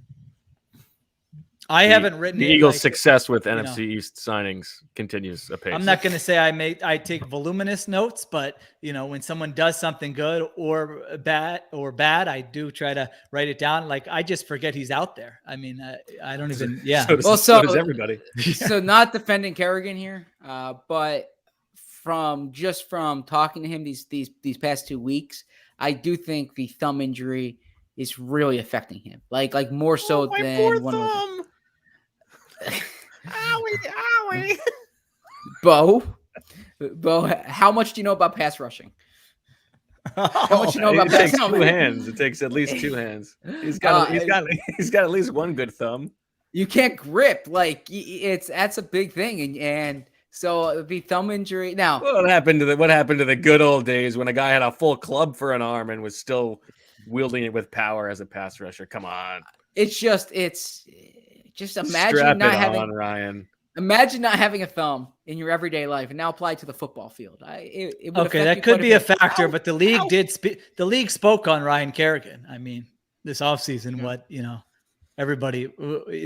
I haven't written the Eagles' success with NFC East signings continues apace. I'm not going to say I take voluminous notes, but when someone does something good or bad, I do try to write it down. Like I just forget he's out there. I mean, I don't even. Yeah. So does everybody. So not defending Kerrigan here, but from talking to him these past 2 weeks, I do think the thumb injury is really affecting him. Like more so than one of Owie. Bo, how much do you know about pass rushing? How much you know about pass rushing? 2 hands. It takes at least 2 hands. He's got at least one good thumb. You can't grip. That's a big thing, and so the thumb injury. Now, what happened to the good old days when a guy had a full club for an arm and was still wielding it with power as a pass rusher? Come on. It's just imagine Strap not it having on, Ryan. Imagine not having a thumb in your everyday life and now apply it to the football field. It would Okay, affect that me could quite be a bit. factor, but the league Ow. the league spoke on Ryan Kerrigan. I mean, this offseason, everybody,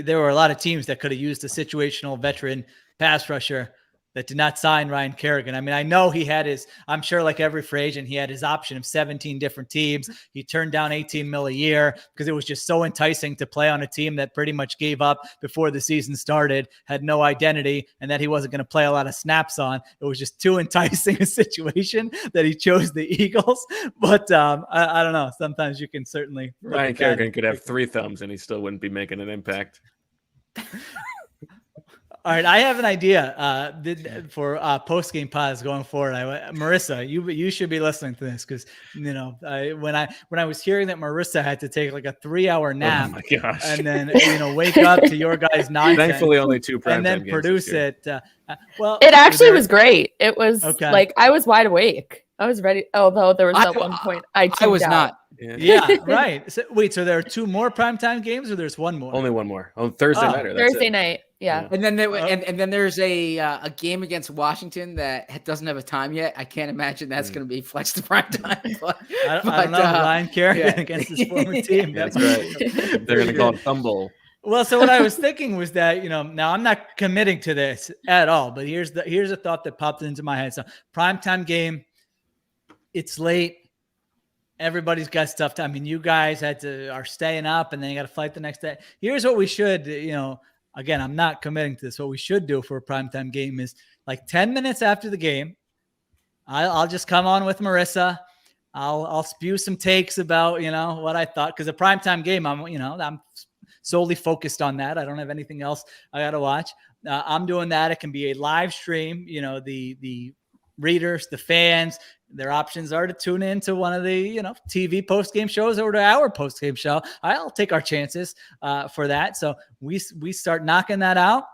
there were a lot of teams that could have used a situational veteran pass rusher that did not sign Ryan Kerrigan. I mean, I know he had I'm sure like every free agent, he had his option of 17 different teams. He turned down 18 mil a year because it was just so enticing to play on a team that pretty much gave up before the season started, had no identity, and that he wasn't going to play a lot of snaps on. It was just too enticing a situation that he chose the Eagles. But I don't know. Sometimes you can certainly Ryan Kerrigan could have 3 thumbs and he still wouldn't be making an impact. All right, I have an idea for post-game pods going forward. Marissa, you should be listening to this because when I was hearing that Marissa had to take like a 3-hour nap, Oh my gosh. and then wake up to your guys' nonsense, Thankfully, only 2 primetime and then games produce this year. it. Well, It actually was great. It was Okay. like I was wide awake. I was ready. Although there was that one point I was tuned out. not. Yeah, right. So, wait, so there are 2 more primetime games, or there's 1 more? Only 1 more on Thursday Oh, night. That's Thursday it. night. Yeah. And then and then there's a game against Washington that doesn't have a time yet. I can't imagine that's going to be flexed to prime time. But, I don't know. Ryan Kerrigan against his former team. That's right. They're going to call it Thumble. Well, so what I was thinking was that, now I'm not committing to this at all, but here's a thought that popped into my head. So primetime game, it's late. Everybody's got stuff to, I mean, you guys are staying up and then you got to fight the next day. Here's what we should, again, I'm not committing to this. What we should do for a primetime game is like 10 minutes after the game, I'll just come on with Marissa. I'll spew some takes about, what I thought. Cause a primetime game, I'm solely focused on that. I don't have anything else I got to watch. I'm doing that. It can be a live stream, the readers, the fans, their options are to tune in to one of the, TV post-game shows or to our post-game show. I'll take our chances for that. So we start knocking that out.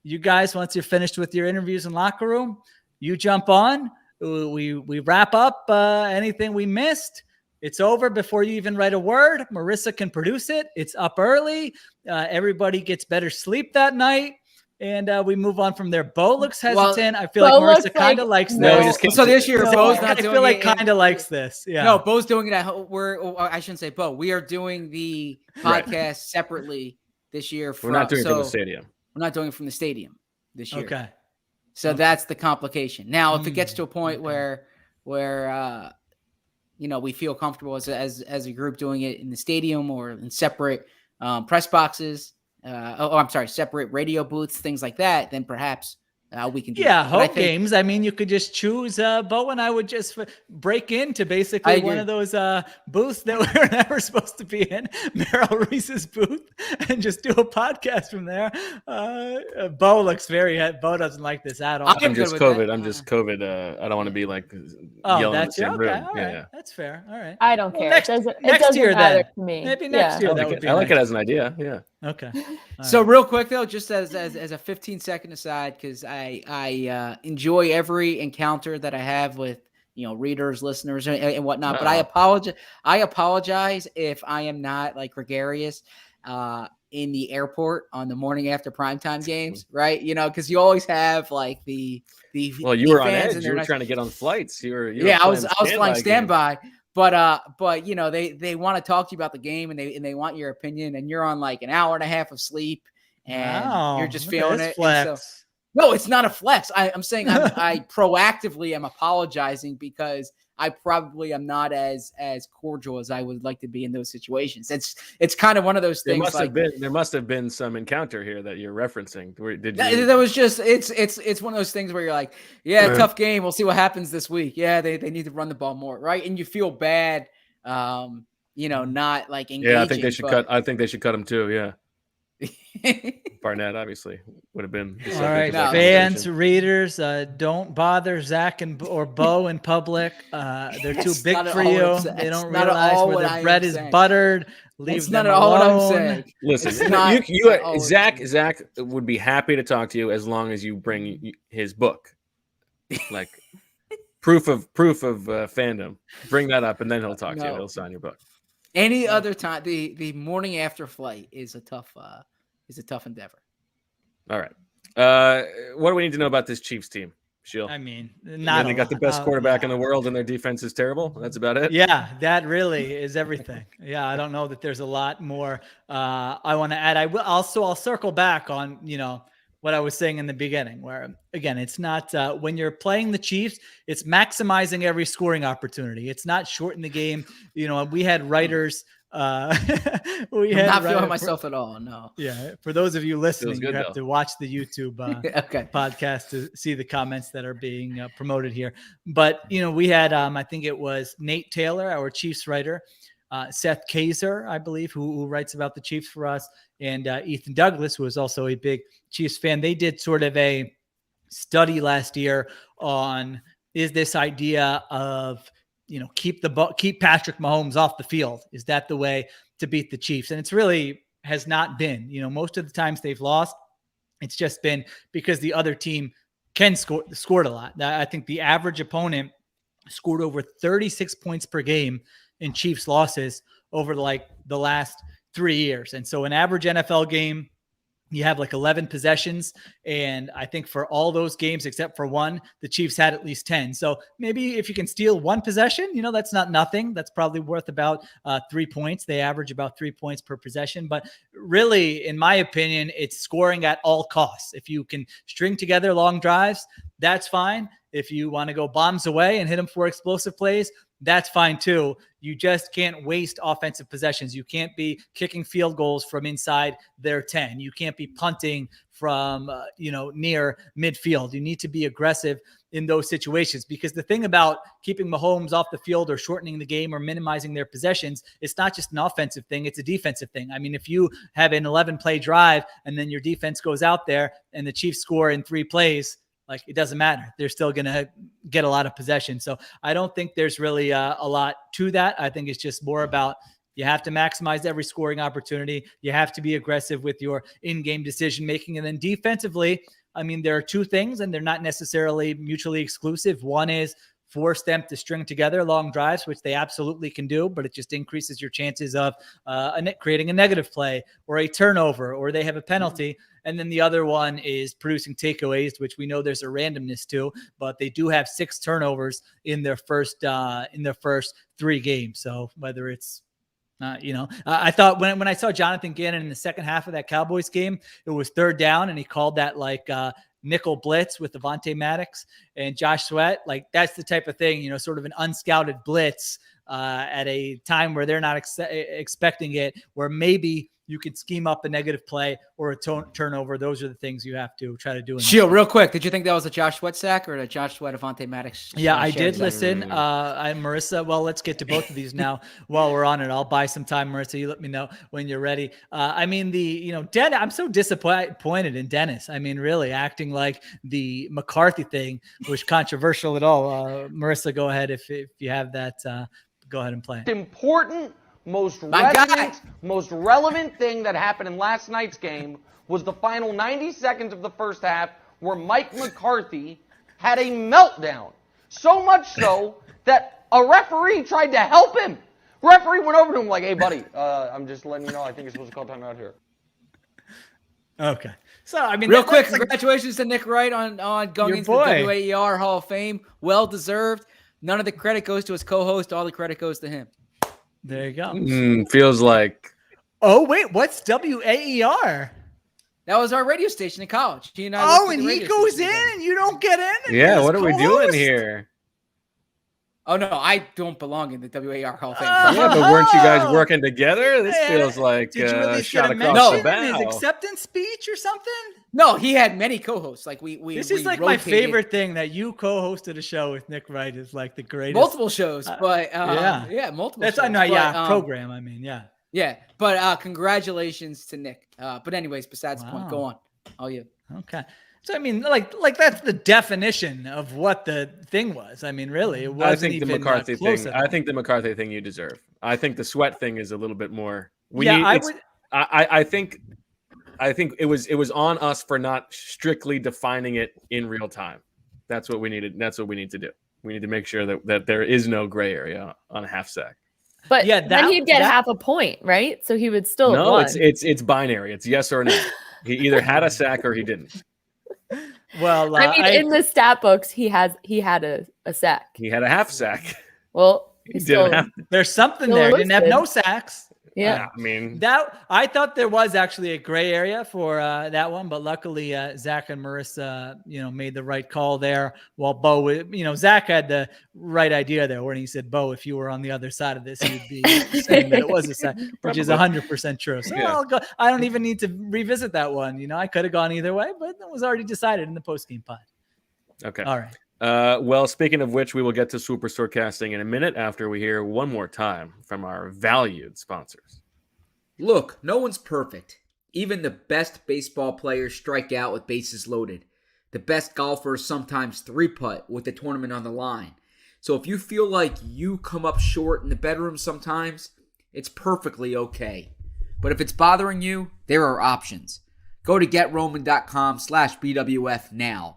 You guys, once you're finished with your interviews in locker room, you jump on. We wrap up anything we missed. It's over before you even write a word. Marissa can produce it. It's up early. Everybody gets better sleep that night. And we move on from there. Bo looks hesitant. I feel like Marissa kind of likes this. So this year, Bo's not doing it. I feel like kind of likes this. Yeah. No, Bo's doing it I shouldn't say Bo. We are doing the podcast separately this year. We're not doing it from the stadium. We're not doing it from the stadium this year. Okay. So that's the complication. Now, if it gets to a point where we feel comfortable as a group doing it in the stadium or in separate press boxes, separate radio booths, things like that, then perhaps we can do home games. I mean, you could just choose, Bo and I would just break into basically one of those booths that we were never supposed to be in, Merrill Reese's booth, and just do a podcast from there. Bo looks Bo doesn't like this at all. I'm just COVID. I don't want to be like yelling in the same room. All right. That's fair. All right. I don't care. Next it doesn't year, matter then. to me. Maybe next year. I like it as an idea. Yeah. Okay. So real quick though, just as a 15-second aside, because I enjoy every encounter that I have with readers, listeners, and whatnot. But I apologize if I am not like gregarious in the airport on the morning after primetime games, right? Because you always have like the well, you were on edge. You were trying to get on flights. I was flying standby. But they want to talk to you about the game and they want your opinion, and you're on like an hour and a half of sleep and you're just feeling it. Flex. No, it's not a flex. I'm saying I proactively am apologizing because I probably am not as cordial as I would like to be in those situations. It's kind of one of those things. There must have been some encounter here that you're referencing. There was just it's one of those things where you're like, tough game. We'll see what happens this week. Yeah, they need to run the ball more, right? And you feel bad, not like engaging. Yeah, I think they should cut. I think they should cut him too. Yeah. Barnett obviously would have been. All right, fans, readers, don't bother Zach or Bo in public. They're too big for you. They don't realize where the bread is buttered. Leave them alone. What I'm saying. Listen, Zach would be happy to talk to you as long as you bring his book, like proof of fandom. Bring that up, and then he'll talk to you. He'll sign your book. Any other time, the morning after flight is a tough endeavor. All right. What do we need to know about this Chiefs team, Sheil? I mean, And not they a got the lot. best quarterback in Yeah. the world, and their defense is terrible. That's about it. Yeah, that really is everything. Yeah, I don't know that there's a lot more I want to add. I'll circle back on, what I was saying in the beginning, where again, it's not when you're playing the Chiefs, it's maximizing every scoring opportunity. It's not shorten the game. We had writers. We I'm had not feeling writer- myself at all. No. Yeah, for those of you listening, good, you have though. to watch the YouTube Okay. podcast to see the comments that are being promoted here. But we had I think it was Nate Taylor, our Chiefs writer, Seth Kaiser, I believe, who writes about the Chiefs for us, and Ethan Douglas, who is also a big Chiefs fan. They did sort of a study last year on is this idea of keep Patrick Mahomes off the field. Is that the way to beat the Chiefs? And it's really has not been. Most of the times they've lost, it's just been because the other team scored a lot. I think the average opponent scored over 36 points per game in Chiefs losses over the last 3 years. And so an average NFL game, you have 11 possessions. And I think for all those games, except for one, the Chiefs had at least 10. So maybe if you can steal one possession, that's not nothing. That's probably worth about 3 points. They average about 3 points per possession. But really, in my opinion, it's scoring at all costs. If you can string together long drives, that's fine. If you want to go bombs away and hit them for explosive plays, that's fine too. You just can't waste offensive possessions. You can't be kicking field goals from inside their 10. You can't be punting from, near midfield. You need to be aggressive in those situations, because the thing about keeping Mahomes off the field or shortening the game or minimizing their possessions, it's not just an offensive thing. It's a defensive thing. I mean, if you have an 11-play drive and then your defense goes out there and the Chiefs score in 3 plays, it doesn't matter. They're still going to get a lot of possession. So I don't think there's really a lot to that. I think it's just more about you have to maximize every scoring opportunity. You have to be aggressive with your in-game decision-making. And then defensively, I mean, there are 2 things, and they're not necessarily mutually exclusive. One is force them to string together long drives, which they absolutely can do, but it just increases your chances of creating a negative play or a turnover, or they have a penalty. And then the other one is producing takeaways, which we know there's a randomness to, but they do have 6 turnovers in their first 3 games. So whether it's I thought when I saw Jonathan Gannon in the second half of that Cowboys game, it was 3rd down, and he called that nickel blitz with Avonte Maddox and Josh Sweat. That's the type of thing, sort of an unscouted blitz at a time where they're not expecting it, where maybe you can scheme up a negative play or a turnover. Those are the things you have to try to do. Sheil, real quick, did you think that was a Josh Sweat sack or a Josh Sweat Avonte Maddox? Yeah, I did listen. I'm Marissa. Well, let's get to both of these now while we're on it. I'll buy some time, Marissa. You let me know when you're ready. I mean, I'm so disappointed in Dennis. I mean, really acting like the McCarthy thing was controversial at all. Marissa, go ahead. If you have that, go ahead and play. Important, most relevant thing that happened in last night's game was the final 90 seconds of the first half, where Mike McCarthy had a meltdown. So much so that a referee tried to help him. Referee went over to him like, "Hey, buddy, I'm just letting you know, I think you're supposed to call timeout here." Okay. So, I mean, real quick, congratulations to Nick Wright on going into boy. the WAER Hall of Fame. Well deserved. None of the credit goes to his co-host. All the credit goes to him. There you go. Feels like. Oh, wait, what's WAER? That was our radio station in college. He and I Oh, worked at and the he radio goes station in together. and you don't get in? Yeah, what are we doing co-host? here? Oh, no, I don't belong in the WAR Hall of Fame. Yeah, but weren't you guys working together? This feels like Did you at a least shot get a across the mention in his bow. acceptance speech or something? No, he had many co-hosts. This is like my favorite thing, that you co-hosted a show with Nick Wright is like the greatest. Multiple shows, but multiple That's shows. program. I mean, yeah. Yeah, but congratulations to Nick. But anyways, besides the point, Wow. go on. All you. Okay. So, I mean, like that's the definition of what the thing was. I mean, really, it wasn't I think the even McCarthy close thing. at all. I think the McCarthy thing you deserve. I think the Sweat thing is a little bit more. I think it was on us for not strictly defining it in real time. That's what we needed. That's what we need to do. We need to make sure that there is no gray area on a half sack. But Yeah, then he'd get half a point, right? So he would still have No, won. it's binary. It's yes or no. He either had a sack or he didn't. Well, I mean, in the stat books, he had a sack. He had a half sack. Well, He he's didn't still, have. there's something still there. Didn't have listed. no sacks. Yeah. I mean, That I thought there was actually a gray area for that one, but luckily Zach and Marissa, made the right call there. While Bo, Zach had the right idea there when he said, "Bo, if you were on the other side of this, you'd be saying that it was a sack," which is 100% true. So Yeah. I'll go. I don't even need to revisit that one. I could have gone either way, but it was already decided in the post-game pod. okay. All right. Well, speaking of which, we will get to Swooper Soarcasting in a minute after we hear one more time from our valued sponsors. Look, no one's perfect. Even the best baseball players strike out with bases loaded. The best golfers sometimes three-putt with the tournament on the line. So if you feel like you come up short in the bedroom sometimes, it's perfectly okay. But if it's bothering you, there are options. Go to GetRoman.com/BWF now.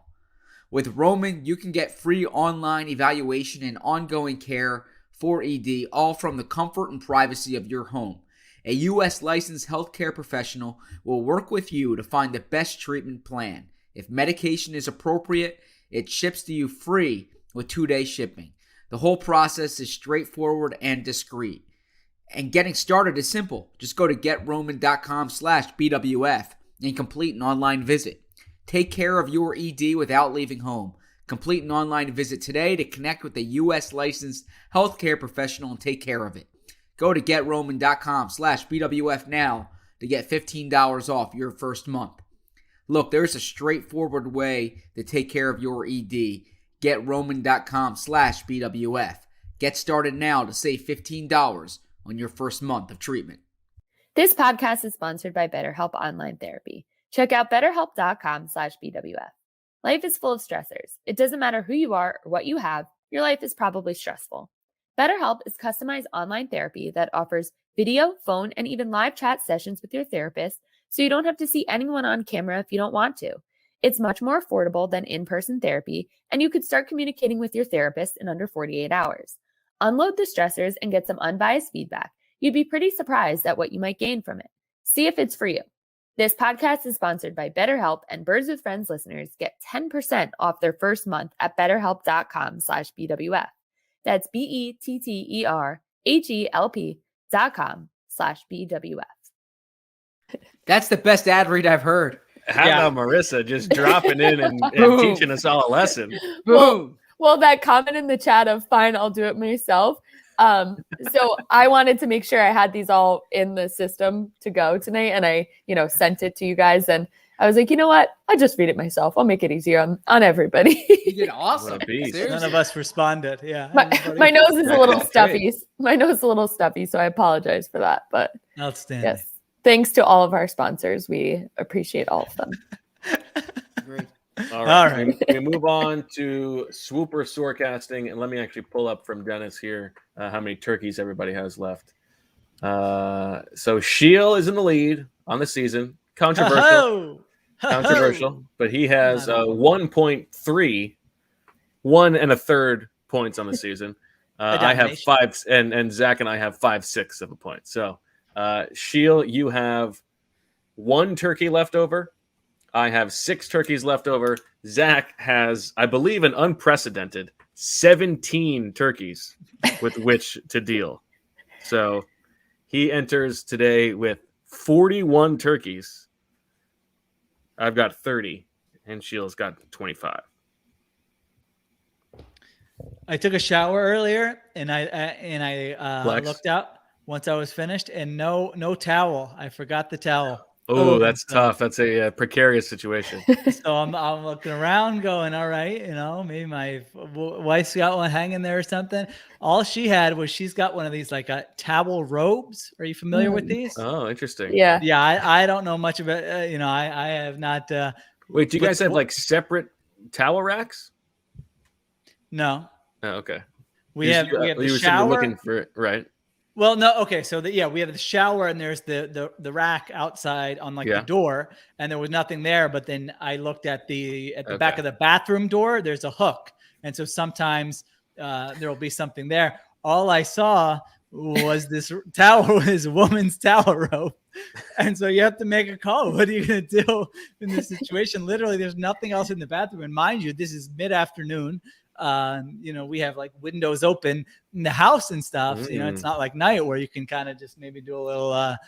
With Roman, you can get free online evaluation and ongoing care for ED, all from the comfort and privacy of your home. A U.S. licensed healthcare professional will work with you to find the best treatment plan. If medication is appropriate, it ships to you free with 2-day shipping. The whole process is straightforward and discreet. And getting started is simple. Just go to GetRoman.com/BWF and complete an online visit. Take care of your ED without leaving home. Complete an online visit today to connect with a U.S. licensed healthcare professional and take care of it. Go to GetRoman.com/BWF now to get $15 off your first month. Look, there's a straightforward way to take care of your ED. GetRoman.com/BWF. Get started now to save $15 on your first month of treatment. This podcast is sponsored by BetterHelp Online Therapy. Check out BetterHelp.com/BWF. Life is full of stressors. It doesn't matter who you are or what you have, your life is probably stressful. BetterHelp is customized online therapy that offers video, phone, and even live chat sessions with your therapist, so you don't have to see anyone on camera if you don't want to. It's much more affordable than in-person therapy, and you could start communicating with your therapist in under 48 hours. Unload the stressors and get some unbiased feedback. You'd be pretty surprised at what you might gain from it. See if it's for you. This podcast is sponsored by BetterHelp, and Birds with Friends listeners get 10% off their first month at betterhelp.com/BWF. That's BetterHelp.com/BWF. That's the best ad read I've heard. How about Marissa just dropping in and teaching us all a lesson? Boom. Well, that comment in the chat of "fine, I'll do it myself." So I wanted to make sure I had these all in the system to go tonight, and I, sent it to you guys, and I was like, you know what? I'll just read it myself. I'll make it easier on everybody. You did awesome. What a beast. None of us responded. Yeah. My nose is a little stuffy. My nose is a little stuffy, so I apologize for that. But Outstanding. yes, thanks to all of our sponsors. We appreciate all of them. Great. All right. We move on to Swooper Soarcasting, and let me actually pull up from Dennis here how many turkeys everybody has left. So Sheil is in the lead on the season. Controversial, but he has 1.3, 1 1/3 points on the season. I have 5, and Zach and I have 5/6 of a point. So, Sheil, you have 1 turkey left over. I have 6 turkeys left over. Zach has, I believe, an unprecedented 17 turkeys with which to deal. So he enters today with 41 turkeys. I've got 30, and Sheil's got 25. I took a shower earlier, and I looked out once I was finished, and no towel. I forgot the towel. Oh, that's tough. That's a precarious situation. So I'm looking around going, all right, maybe my wife's got one hanging there or something. All she had was she's got one of these like towel robes. Are you familiar with these? Oh, interesting. Yeah. Yeah, I don't know much about it. I have not. Wait, do you guys have like separate towel racks? No. Oh, okay. We have the shower. Looking for it, right? Well, no, okay. So we have the shower, and there's the rack outside on the door, and there was nothing there. But then I looked at the back of the bathroom door. There's a hook, and so sometimes there will be something there. All I saw was this towel, his woman's towel rope. And so you have to make a call. What are you going to do in this situation? Literally, there's nothing else in the bathroom. And mind you, this is mid-afternoon. We have like windows open in the house and stuff. So, it's not like night where you can kind of just maybe do a little a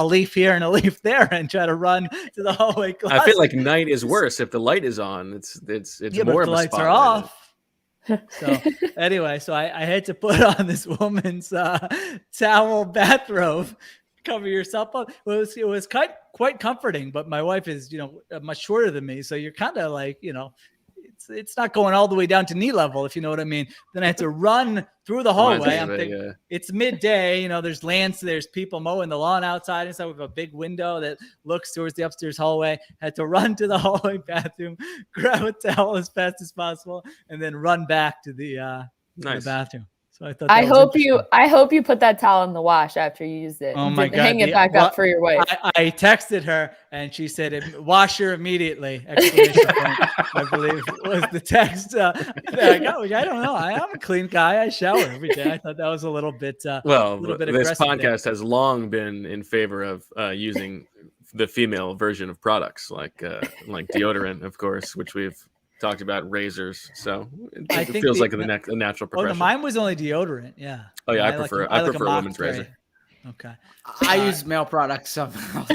leaf here and a leaf there and try to run to the hallway closet. I feel like night is worse if the light is on. It's more of the a lights are spotlight. off. So anyway, so I had to put on this woman's towel bathrobe, cover yourself up. It was quite comforting, but my wife is, much shorter than me. So you're kind of like, it's not going all the way down to knee level, if you know what I mean. Then I had to run through the hallway. I'm thinking, it's midday, there's people mowing the lawn outside and stuff. We have a big window that looks towards the upstairs hallway. Had to run to the hallway bathroom, grab a towel as fast as possible, and then run back to the bathroom. So I thought. I hope you put that towel in the wash after you used it. Oh my God! Hang it back up for your wife. I texted her and she said, "Wash her immediately!" Exclamation point. I believe was the text. I don't know. I am a clean guy. I shower every day. I thought that was a little bit. This aggressive podcast has long been in favor of using the female version of products like deodorant, of course, which we've talked about, razors. So it feels like a natural progression. Mine was only deodorant. Yeah. Oh yeah, I prefer a woman's razor. Okay. I use male products, so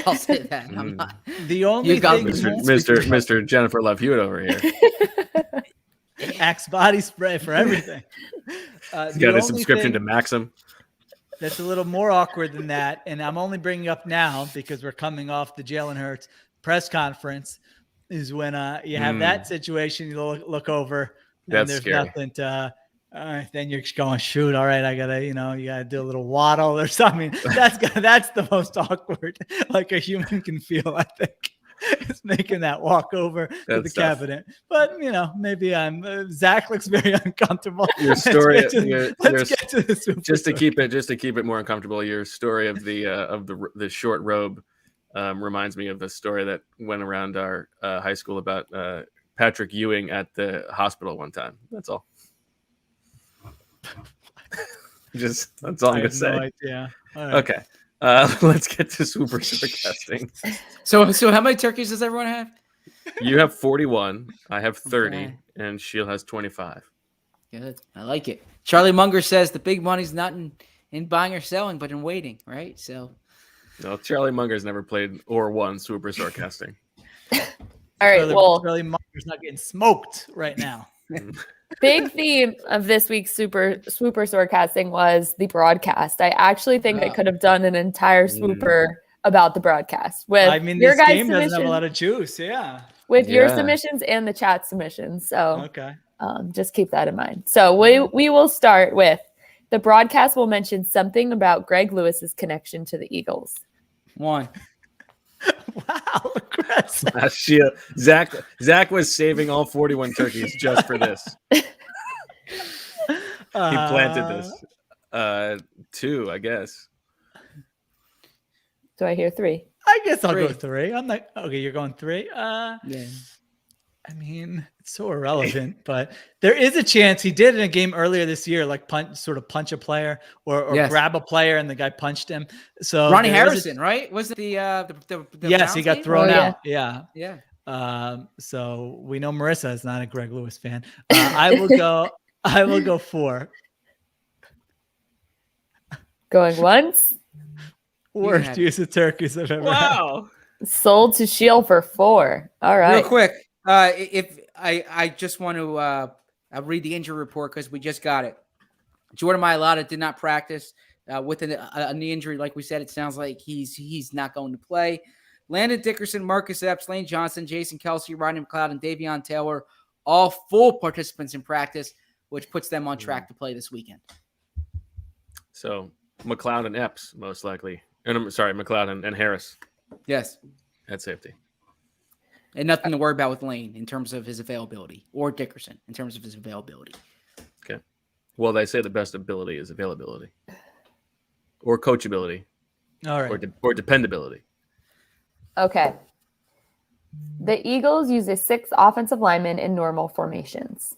I'll say that. I'm not. The only thing, Mr. Jennifer Love Hewitt over here. Axe body spray for everything. He's got a subscription to Maxim. That's a little more awkward than that, and I'm only bringing up now because we're coming off the Jalen Hurts press conference. Is when you have that situation, you look over and That's there's scary. nothing to. Then you're just going, shoot. All right, I gotta, you gotta do a little waddle or something. That's the most awkward, like a human can feel. I think is making that walk over to the cabinet. But maybe Zach looks very uncomfortable. Your story, let's get to the Super just to keep it more uncomfortable. Your story of the short robe. Reminds me of the story that went around our high school about Patrick Ewing at the hospital one time. That's all. That's all I'm gonna say. No idea. All right. Okay, let's get to Swooper Soarcasting. So how many turkeys does everyone have? You have 41. I have 30, Okay. and Sheil has 25. Good. I like it. Charlie Munger says the big money's not in buying or selling, but in waiting, right? So. No, Charlie Munger's never played or won Swooper Soarcasting. All right. Charlie Munger's not getting smoked right now. Big theme of this week's Swooper Soarcasting was the broadcast. I actually think I could have done an entire swooper about the broadcast with your this guys' game doesn't have a submissions, lot of juice. Yeah. with your submissions and the chat submissions. So Okay. just keep that in mind. So we will start with the broadcast will mention something about Greg Lewis's connection to the Eagles. One. Wow. Aggressive. Sheil, Zach was saving all 41 turkeys just for this. He planted this. 2, I guess. Do I hear 3? I guess I'll 3. go 3. I'm like, okay, you're going 3. Yeah. I mean, it's so irrelevant, but there is a chance he did in a game earlier this year, like punch a player or grab a player and the guy punched him. So Ronnie Harrison, right? Was it the yes, he got game? thrown Oh, out. Yeah. Yeah. So we know Marissa is not a Greg Lewis fan. I will go 4. Going once. Worst use of turkeys I've ever had. Sold to Sheil for 4. All right. Real quick, if I just want to read the injury report because we just got it. Jordan Mailata did not practice with a knee injury. Like we said, it sounds like he's not going to play. Landon Dickerson, Marcus Epps, Lane Johnson, Jason Kelsey, Rodney McLeod, and Davion Taylor, all full participants in practice, which puts them on track to play this weekend. So McLeod and Epps, most likely. And I'm sorry, McLeod and Harris Yes. at safety. And nothing to worry about with Lane in terms of his availability, or Dickerson in terms of his availability. Okay. Well, they say the best ability is availability, or coachability, All right. or dependability. Okay. The Eagles use a 6 offensive linemen in normal formations.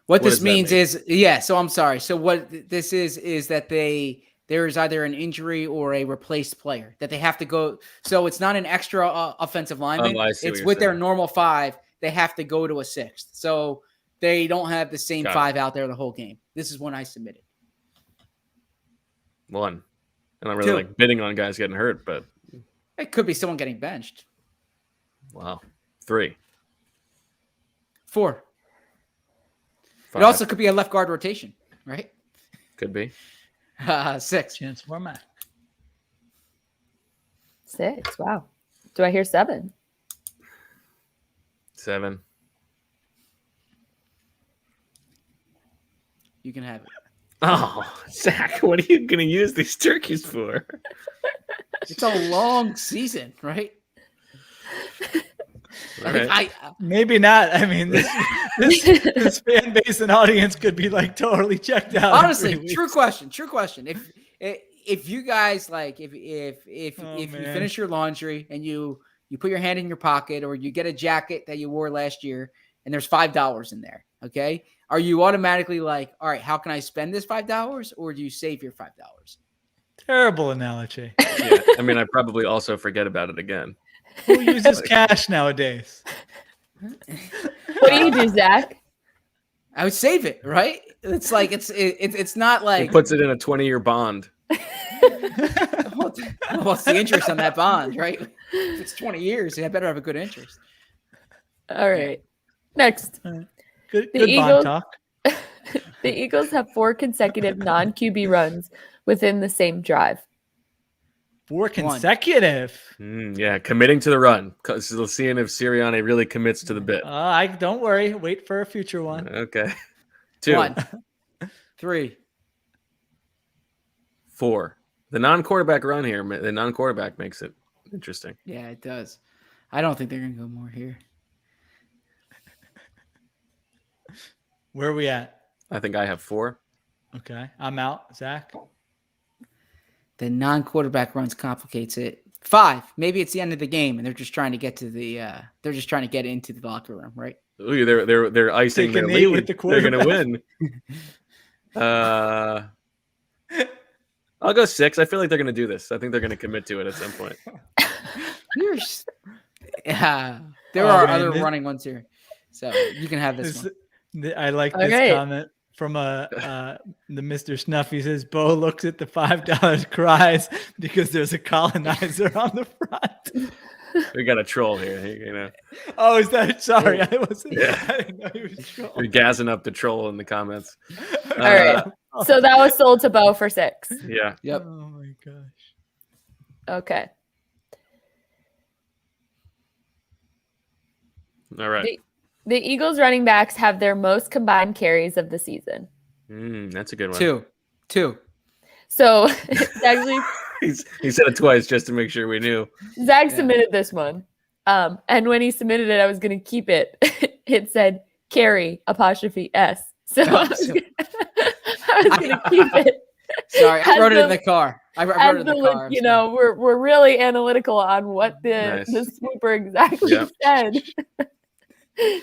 What does this that means mean? is, so I'm sorry. So what this is that there is either an injury or a replaced player that they have to go. So it's not an extra offensive lineman. I see what It's you're with their saying. normal 5. They have to go to a 6th. So they don't have the same Got it. 5 out there the whole game. This is when I submitted. 1. And I'm really 2. like bidding on guys getting hurt, but It could be someone getting benched. wow. 3. 4. 5. It also could be a left guard rotation, right? could be. 6. Chance for Mac. 6. Wow. Do I hear 7? 7. You can have it. Oh, Zach, what are you going to use these turkeys for? It's a long season, right? All right. Maybe not. I mean, this fan base and audience could be like totally checked out. in Honestly, 3 weeks. true question. If you guys like, if you man. finish your laundry and you put your hand in your pocket, or you get a jacket that you wore last year and there's $5 in there, okay? Are you automatically like, all right, how can I spend this $5, or do you save your $5? Terrible analogy. Yeah, I mean, I probably also forget about it again. Who uses cash nowadays? What do you do, Zach? I would save it, right? It's like it's not He like puts it in a 20-year bond. what's the interest on that bond, right? If it's 20 years, I better have a good interest. All right. Next. Good The bond Eagles- talk. The Eagles have 4 consecutive non-QB runs within the same drive. 4 consecutive. Yeah, committing to the run. Because we'll see if Sirianni really commits to the bit. I don't worry. Wait for a future one. Okay. 2. 1, 3. 4. The non-quarterback run here, the non-quarterback makes it interesting. Yeah, it does. I don't think they're gonna go more here. Where are we at? I think I have 4. Okay, I'm out. Zach. The non-quarterback runs complicates it. 5. Maybe it's the end of the game, and they're just trying to get to the. They're just trying to get into the locker room, right? Ooh, they're icing Take their a knee lead. with the They're gonna quarterback. win. I'll go 6. I feel like they're gonna do this. I think they're gonna commit to it at some point. There Oh, are man, other this- running ones here, so you can have this one. I like All this right. comment from the Mr. Snuff. He says, Bo looks at the $5, cries because there's a colonizer on the front. We got a troll here, you know. Oh, is that? Sorry, I wasn't. Yeah. I didn't know he was We're trolling. gassing up the troll in the comments. All right. So that was sold to Bo for 6. Yeah. Yep. Oh my gosh. Okay. All right. The Eagles running backs have their most combined carries of the season. That's a good one. 2. So it's actually He said it twice just to make sure we knew. Zach submitted this one. And when he submitted it, I was going to keep it. It said carry *S. So I was going to keep it. Sorry, I As wrote it in the- the car. I wrote As it in the the, car. I'm you sorry. know, we're really analytical on what the Nice. swooper exactly Yep. said. 3,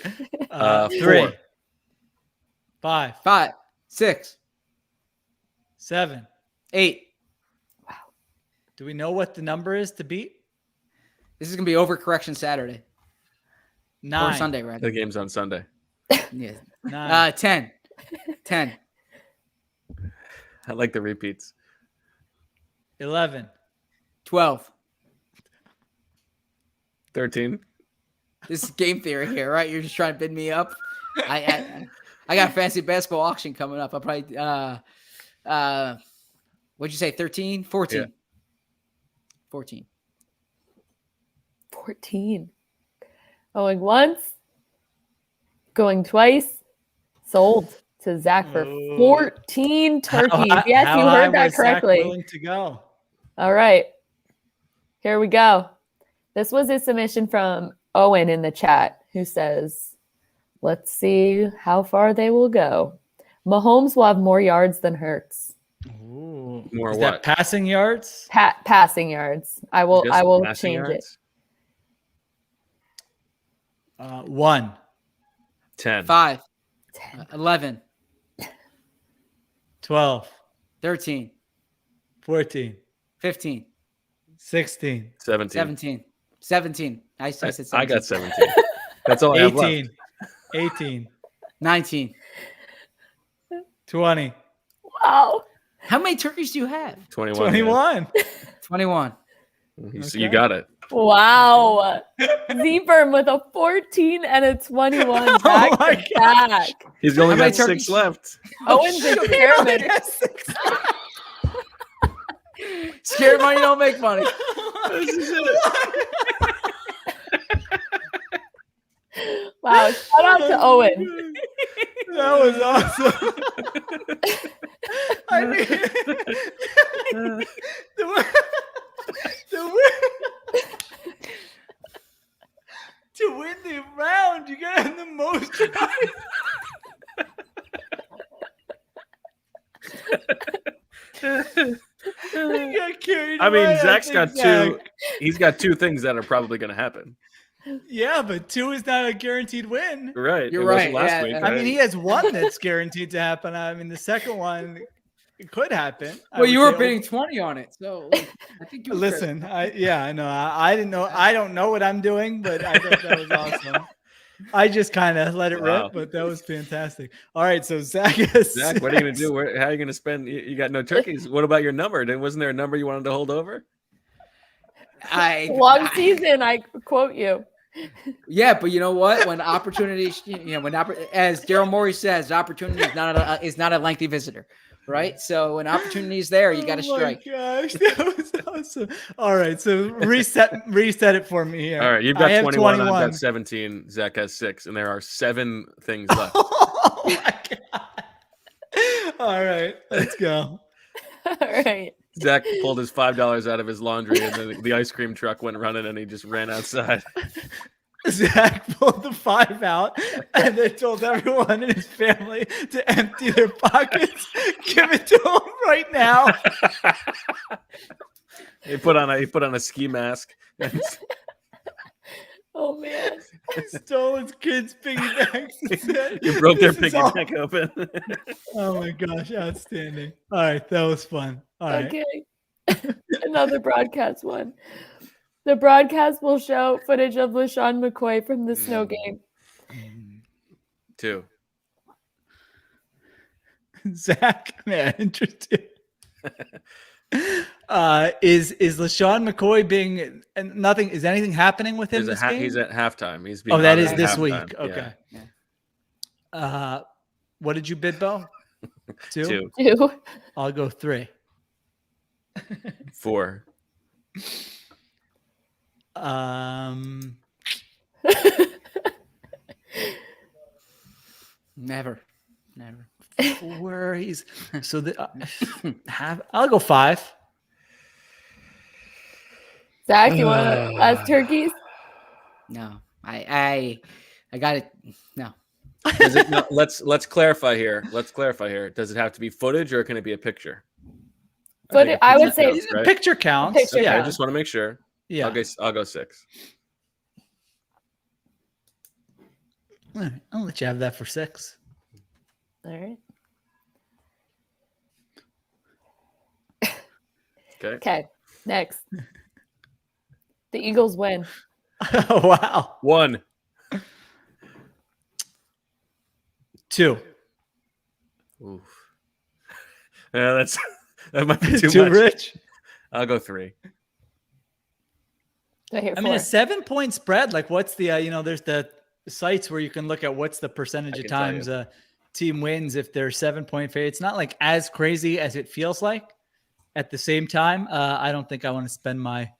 4. 5, 5, 6, 7. 8. Do we know what the number is to beat? This is gonna be overcorrection Saturday 9. or Sunday, The rather. game's on Sunday. Yeah. 9. 10. 10. I like the repeats. 11. 12. 13. This is game theory here, right? You're just trying to bid me up. I got a fancy basketball auction coming up. I'll probably what'd you say? 13? 14. Yeah. 14. 14. Going once, going twice, sold to Zach for 14 turkeys. Yes, How you high heard that was Zach correctly. willing to go? All right. Here we go. This was a submission from Owen in the chat who says, let's see how far they will go. Mahomes will have more yards than Hurts. Ooh. More Is what? that passing yards? Passing yards. I will Just passing change yards? 1. 10. 5. 11, 12, 13, 14, 15, 16, 17. 17, 17. I said 17. I got 17. That's all I have left. 18, 18, 19. 20, Wow. How many turkeys do you have? 21. 21. 21. So you got it. Wow. Z-Berm with a 14 and a 21 back my to back. He's only How many got 6 turkeys? left. Owen's experiment. Scared money don't make money. Wow. Shout out to Owen. That was awesome. I mean, to win the round, you gotta have the most tries. You got carried I mean, away, Zach's think, got Zach. 2. He's got 2 things that are probably going to happen. Yeah, but 2 is not a guaranteed win. Right. You're It wasn't right, last yeah, week. yeah. I mean, right? he has 1 that's guaranteed to happen. I mean, the second one it could happen. I Well, would you were say bidding 20 on it, so I think you were Listen, I know. I didn't know. I don't know what I'm doing, but I thought that was awesome. I just kind of let it Wow. rip, but that was fantastic. All right, so Zach is Zach, what are you going to do? How are you going to spend? You got no turkeys. What about your number? Wasn't there a number you wanted to hold over? Long season, I quote you. Yeah, but you know what? When opportunities, as Daryl Morey says, opportunity is not a lengthy visitor, right? So when opportunity is there, you got to strike. Oh my gosh, that was awesome. All right, so reset it for me here. All right, you've I got have 21. I've got 17. Zach has 6, and there are 7 things left. Oh my god. All right, let's go. All right. Zach pulled his $5 out of his laundry, and then the ice cream truck went running, and he just ran outside. Zach pulled the 5 out and then told everyone in his family to empty their pockets. Give it to him right now. He put on a ski mask. And Oh man. Stole his kids' piggy banks. you broke their This is piggy all- bank open. Oh my gosh, outstanding. All right, that was fun. All right. Okay. Another broadcast one. The broadcast will show footage of LeSean McCoy from the snow game. 2. Zach, man, interesting. Is LeSean McCoy being nothing? Is anything happening with him this game? He's at halftime. He's being Oh, that honored is at this week. halftime. Okay. Yeah. What did you bid, Bo? 2? 2. 2. I'll go 3. 4. Never. 4. He's so I'll go 5. Zach, you want to last turkeys? No, I got it. No, Does it, no, let's clarify here. Does it have to be footage or can it be a picture? But I would say counts, right? Picture counts. Picture Okay, I counts. just want to make sure. Yeah. I'll go 6. All right, I'll let you have that for 6. All right. Okay. Okay. Next. The Eagles win. Oh, wow. 1. 2. Oof. Yeah, that might be too Too much. rich. I'll go 3. Do I hear I mean, 4? a 7-point spread. Like, what's the there's the sites where you can look at what's the percentage I of can tell times you. a team wins if they're 7-point favorite. It's not like as crazy as it feels like. At the same time, I don't think I want to spend my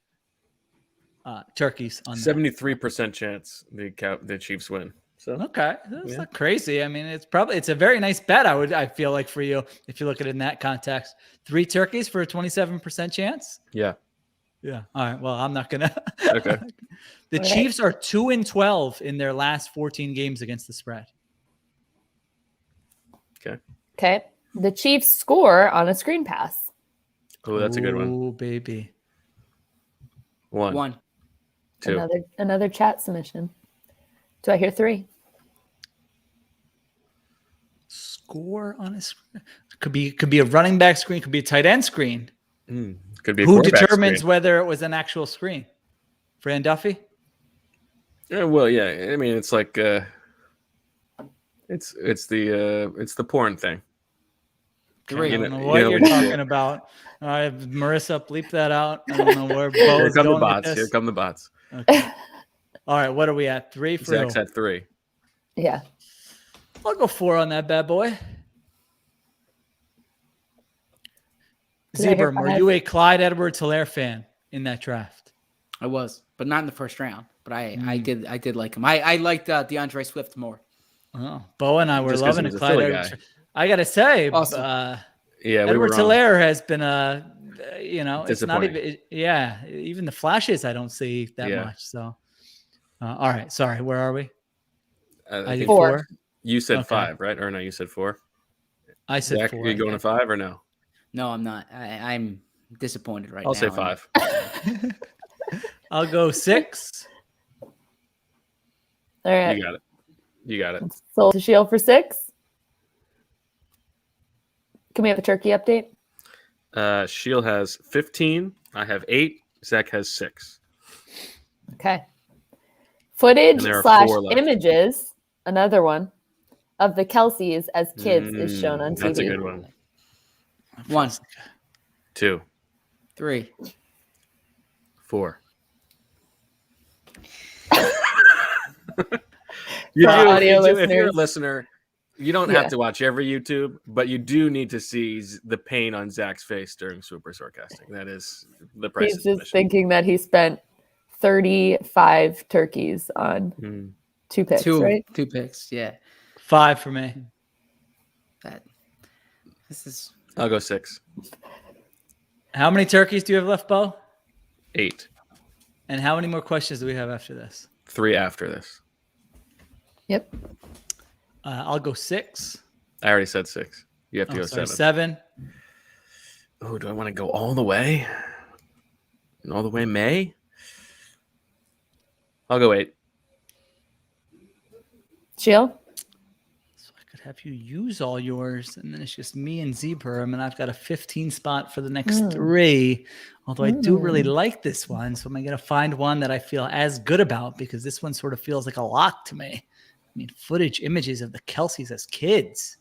turkeys on that. 73% chance the Chiefs win. So Okay, that's Yeah. not crazy. I mean, it's a very nice bet. I feel like for you if you look at it in that context. 3 turkeys for a 27% chance. yeah. Yeah. All right. Well, I'm not gonna. Okay. The Okay. Chiefs are 2-12 in their last 14 games against the spread. Okay. The Chiefs score on a screen pass. Oh, that's a good one. Oh, baby. 1. 1. 2. Another chat submission. Do I hear 3? score on a screen? Could be a running back screen. Could be a tight end screen. Could be a Who quarterback determines screen. whether it was an actual screen? Fran Duffy? Yeah, well, yeah. I mean, it's like it's the porn thing. I don't know You what know, you're talking about. Marissa, bleep that out. I don't know where Here Bo's come the going with bots. this. Here come the bots. Okay. All right, what are we at? 3 for Zach's who? at 3. Yeah. I'll go 4 on that bad boy. Did I hear Zebra, were 5? you a Clyde Edwards-Helaire fan in that draft? I was, but not in the first round. But I did like him. I liked DeAndre Swift more. Oh, Bo and I were Just 'cause loving he it. was a Clyde Philly Edwards. guy. I gotta say, Awesome. Yeah, we were Edwards wrong. Helaire has been it's not Disappointing. even even the flashes I don't see that Yeah. much. So, all right, sorry, where are we? I did think 4. you said Okay. 5, right? Or no, you said 4. I said Zach, 4. are you going to 5 or no? No, I'm not. I'm disappointed right now. I'll say 5. I'll go 6. All right. You got it. Sold to Sheil for 6. Can we have a turkey update? Sheil has 15. I have 8. Zach has 6. Okay. Footage And there are slash 4 left. images, another one, of the Kelseys as kids is shown on TV. That's a good one. 1, 2, 3. 4. Audio if you're a listeners. listener, you don't Yeah. have to watch every YouTube, but you do need to see the pain on Zach's face during Swooper Soarcasting. That is the price He's of just admission. thinking that he spent 35 turkeys on 2 picks, right? 2 picks. Yeah. 5 for me. This is I'll go 6. How many turkeys do you have left, Bo? 8. And how many more questions do we have after this? 3 after this. Yep. I'll go 6. I already said 6. You have to go 7. 7. Oh, do I want to go all the way? All the way May? I'll go 8. Sheil? So I could have you use all yours, and then it's just me and Zebra, and I've got a 15 spot for the next 3. Although I do really like this one, so am I going to find one that I feel as good about? Because this one sort of feels like a lock to me. I mean, footage, images of the Kelseys as kids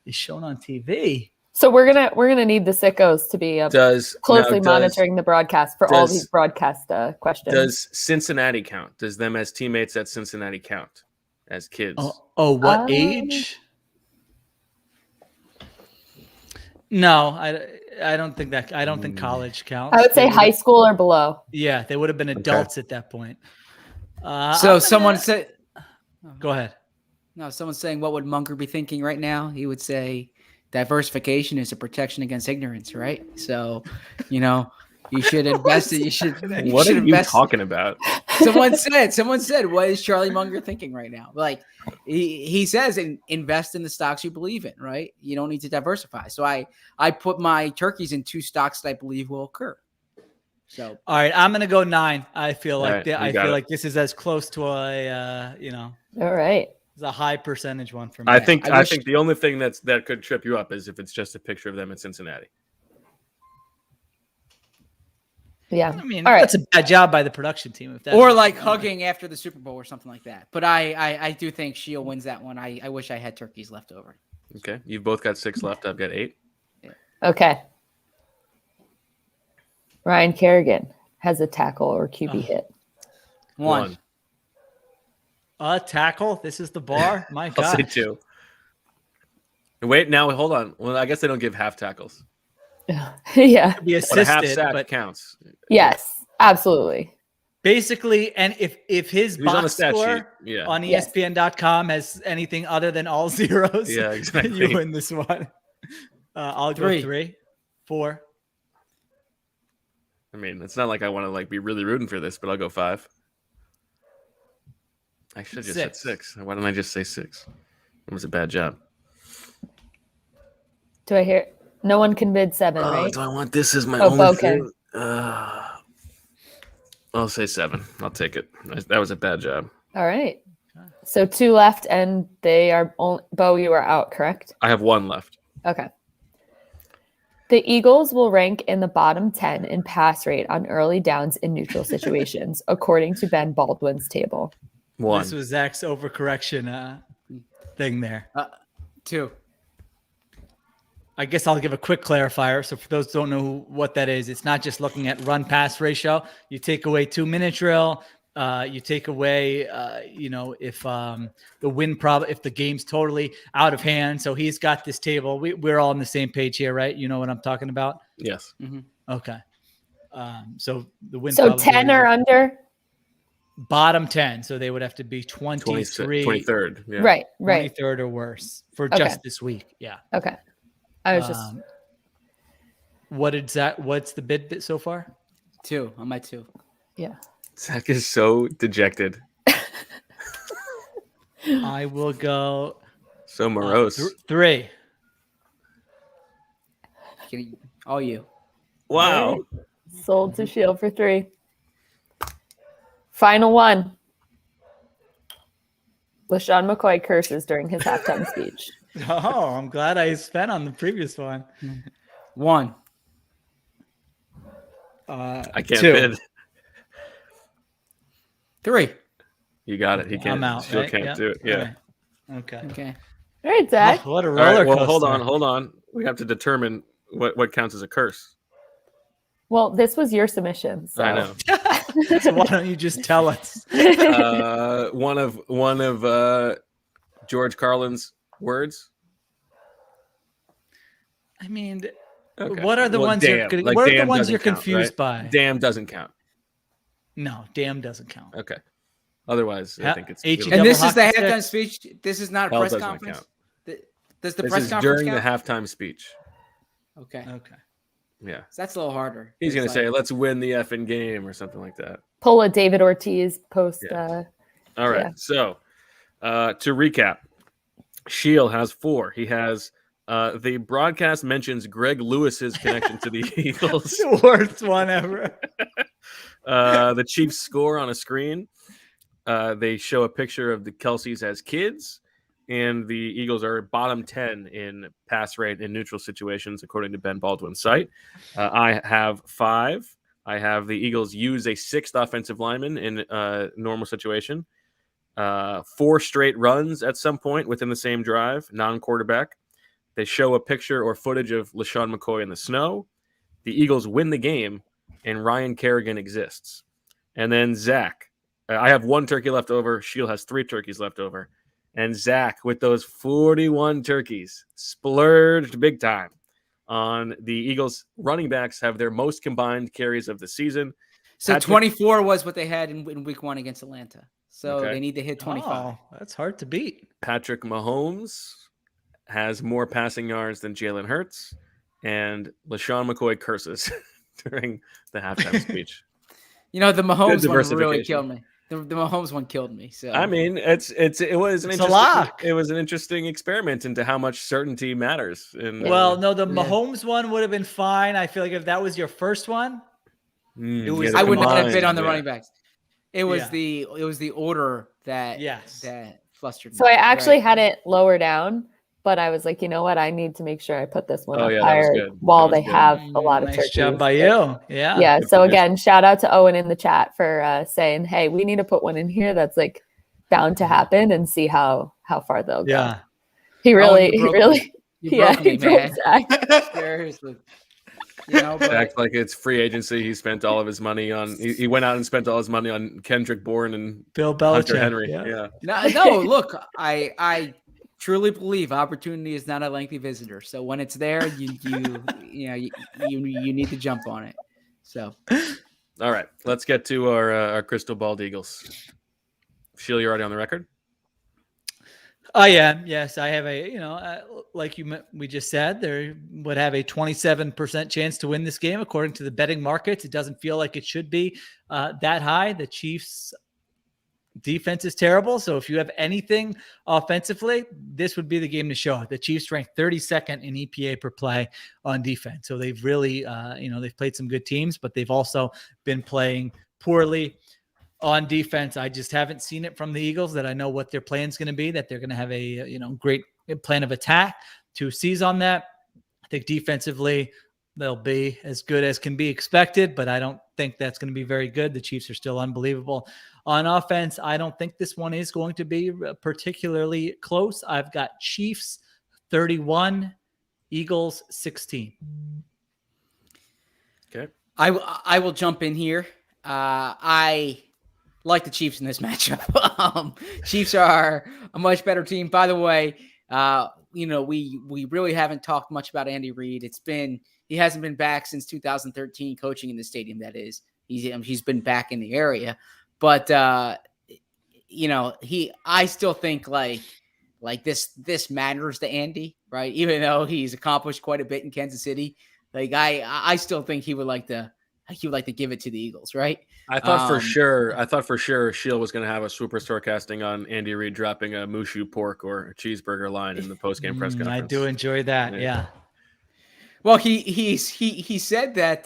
is shown on TV. So we're gonna need the sickos to be closely monitoring the broadcast for all these broadcast questions. Does Cincinnati count? Does them as teammates at Cincinnati count as kids? Oh, what age? No, I don't think that. I don't think college counts. I would say high school or below. Yeah, they would have been adults at that point. so someone said. Go ahead. No, someone's saying, what would Munger be thinking right now? He would say, diversification is a protection against ignorance, right? So, you should invest. What are you talking about? Someone said, what is Charlie Munger thinking right now? Like he says, invest in the stocks you believe in, right? You don't need to diversify. So I put my turkeys in 2 stocks that I believe will occur. So, all right, I'm going to go 9. I feel like right, this is as close to a, all right. It's a high percentage one for me. I think the only thing that could trip you up is if it's just a picture of them in Cincinnati. Yeah. I mean, all right. that's a bad job by the production team. If that or like hugging after the Super Bowl or something like that. But I do think Sheil wins that one. I wish I had turkeys left over. Okay, you've both got 6 left. I've got 8. Okay. Ryan Kerrigan has a tackle or QB hit. 1. A tackle? This is the bar? My I'll God. say 2. Wait, now hold on. Well, I guess they don't give half tackles. Yeah. Be But a half assisted, sack but counts. Yes, absolutely. basically, and if his He's on the box stat sheet. score Yeah. on Yes. ESPN.com has anything other than all zeros, Yeah, exactly. you win this one. I'll go 3, 4. I mean, it's not like I want to be really rooting for this, but I'll go 5. I should have just said 6. Why didn't I just say 6? It was a bad job. Do I hear? No one can bid 7, right? Do I want this as my Oh, only okay. thing? I'll say 7. I'll take it. That was a bad job. All right. So 2 left, and they are Bo, you are out, correct? I have 1 left. Okay. The Eagles will rank in the bottom 10 in pass rate on early downs in neutral situations, according to Ben Baldwin's table. 1. This was Zach's overcorrection thing there. 2. I guess I'll give a quick clarifier. So for those who don't know what that is, it's not just looking at run pass ratio. You take away 2-minute drill. You take away, if if the game's totally out of hand. So he's got this table. We're all on the same page here, right? You know what I'm talking about? Yes. Mm-hmm. Okay. So the win. So 10 or under? Bottom 10. So they would have to be 23. 23rd. Yeah. Right. 23rd or worse for just this week. Yeah. Okay. I was just. What's the bid so far? 2. I'm at 2. Yeah. Zach is so dejected. I will go. So morose. 3. All you. Wow. Sold to Sheil for 3. Final one. LeSean McCoy curses during his halftime speech. Oh, I'm glad I spent on the previous one. 1. I can't 2. bid. 3. You got it. He can't. I'm out. Still Right? can't do it. Yeah. All right. Okay. Okay. All right, Zach. What a All roller right, coaster. well, hold on. We have to determine what counts as a curse. Well, this was your submission. So. I know. So why don't you just tell us? One of George Carlin's words. I mean, Okay. what are the ones damn. you're Like, what are the damn ones doesn't you're count, confused right? by? Damn doesn't count. No, damn doesn't count. Okay. Otherwise, I think it's. H- And this is the Double hockey halftime speech. This is not a Hell press doesn't conference. count. Does the This press is conference during count? the halftime speech. Okay. Okay. Yeah. So that's a little harder. He's It's gonna like- say, "Let's win the effing game" or something like that. Pull a David Ortiz post. Yeah. All right. Yeah. So, to recap, Sheil has 4. He has the broadcast mentions Greg Lewis's connection to the Eagles. Worst one ever. The Chiefs score on a screen. They show a picture of the Kelseys as kids, and the Eagles are bottom 10 in pass rate in neutral situations, according to Ben Baldwin's site. I have 5. I have the Eagles use a 6th offensive lineman in a normal situation. 4 straight runs at some point within the same drive, non-quarterback. They show a picture or footage of LeSean McCoy in the snow. The Eagles win the game, and Ryan Kerrigan exists. And then Zach, I have 1 turkey left over. Sheil has 3 turkeys left over. And Zach, with those 41 turkeys, splurged big time on the Eagles. Running backs have their most combined carries of the season. So Patrick- 24 was what they had in week 1 against Atlanta. So Okay. they need to hit 25. Oh, that's hard to beat. Patrick Mahomes has more passing yards than Jalen Hurts, and LeSean McCoy curses during the halftime speech. You know, the Mahomes one really diversification. killed me. The Mahomes one killed me. So I mean, it was an It's a interesting, lock. It was an interesting experiment into how much certainty matters. Well, no, the Mahomes one would have been fine. I feel like if that was your first one, it was- I would not have combined, bid on the yeah. running backs. It was Yeah. the order that Yes. that flustered me. So I actually right? had it lower down, but I was like, you know what? I need to make sure I put this one Oh, up yeah, that was higher good. while That was they good. have a lot of nice turkeys. job by you. Yeah. Yeah. Good So position. again, shout out to Owen in the chat for saying, "Hey, we need to put one in here that's like bound to happen and see how far they'll go." Yeah. He really, you he broke really, You yeah, broke me, he broke man. Zach. Seriously. You know, but Act like it's free agency. He spent all of his money on. He went out and spent all his money on Kendrick Bourne and Bill Hunter Belichick. Henry. Yeah. no. Look, I truly believe opportunity is not a lengthy visitor. So when it's there, you need to jump on it. So All right, let's get to our crystal ball Eagles. Sheil, you're already on the record. I am. Yes, I have we just said, there would have a 27% chance to win this game according to the betting markets. It doesn't feel like it should be that high. The Chiefs' defense is terrible, so if you have anything offensively, this would be the game to show it. The Chiefs ranked 32nd in EPA per play on defense, so they've really, they've played some good teams, but they've also been playing poorly on defense. I just haven't seen it from the Eagles that I know what their plan is going to be, that they're going to have a great plan of attack to seize on that. I think defensively they'll be as good as can be expected, but I don't think that's going to be very good. The Chiefs are still unbelievable. On offense, I don't think this one is going to be particularly close. I've got Chiefs 31, Eagles 16. Okay. I will jump in here. I like the Chiefs in this matchup. Chiefs are a much better team. By the way, we really haven't talked much about Andy Reid. He hasn't been back since 2013 coaching in the stadium. That is, he's been back in the area, but I still think like this matters to Andy, right? Even though he's accomplished quite a bit in Kansas City, like I still think he would like to give it to the Eagles, right? I thought for sure Sheil was going to have a Swooper Soarcasting on Andy Reid dropping a Mushu pork or a cheeseburger line in the post-game press conference. I do enjoy that. Yeah. Well, he said that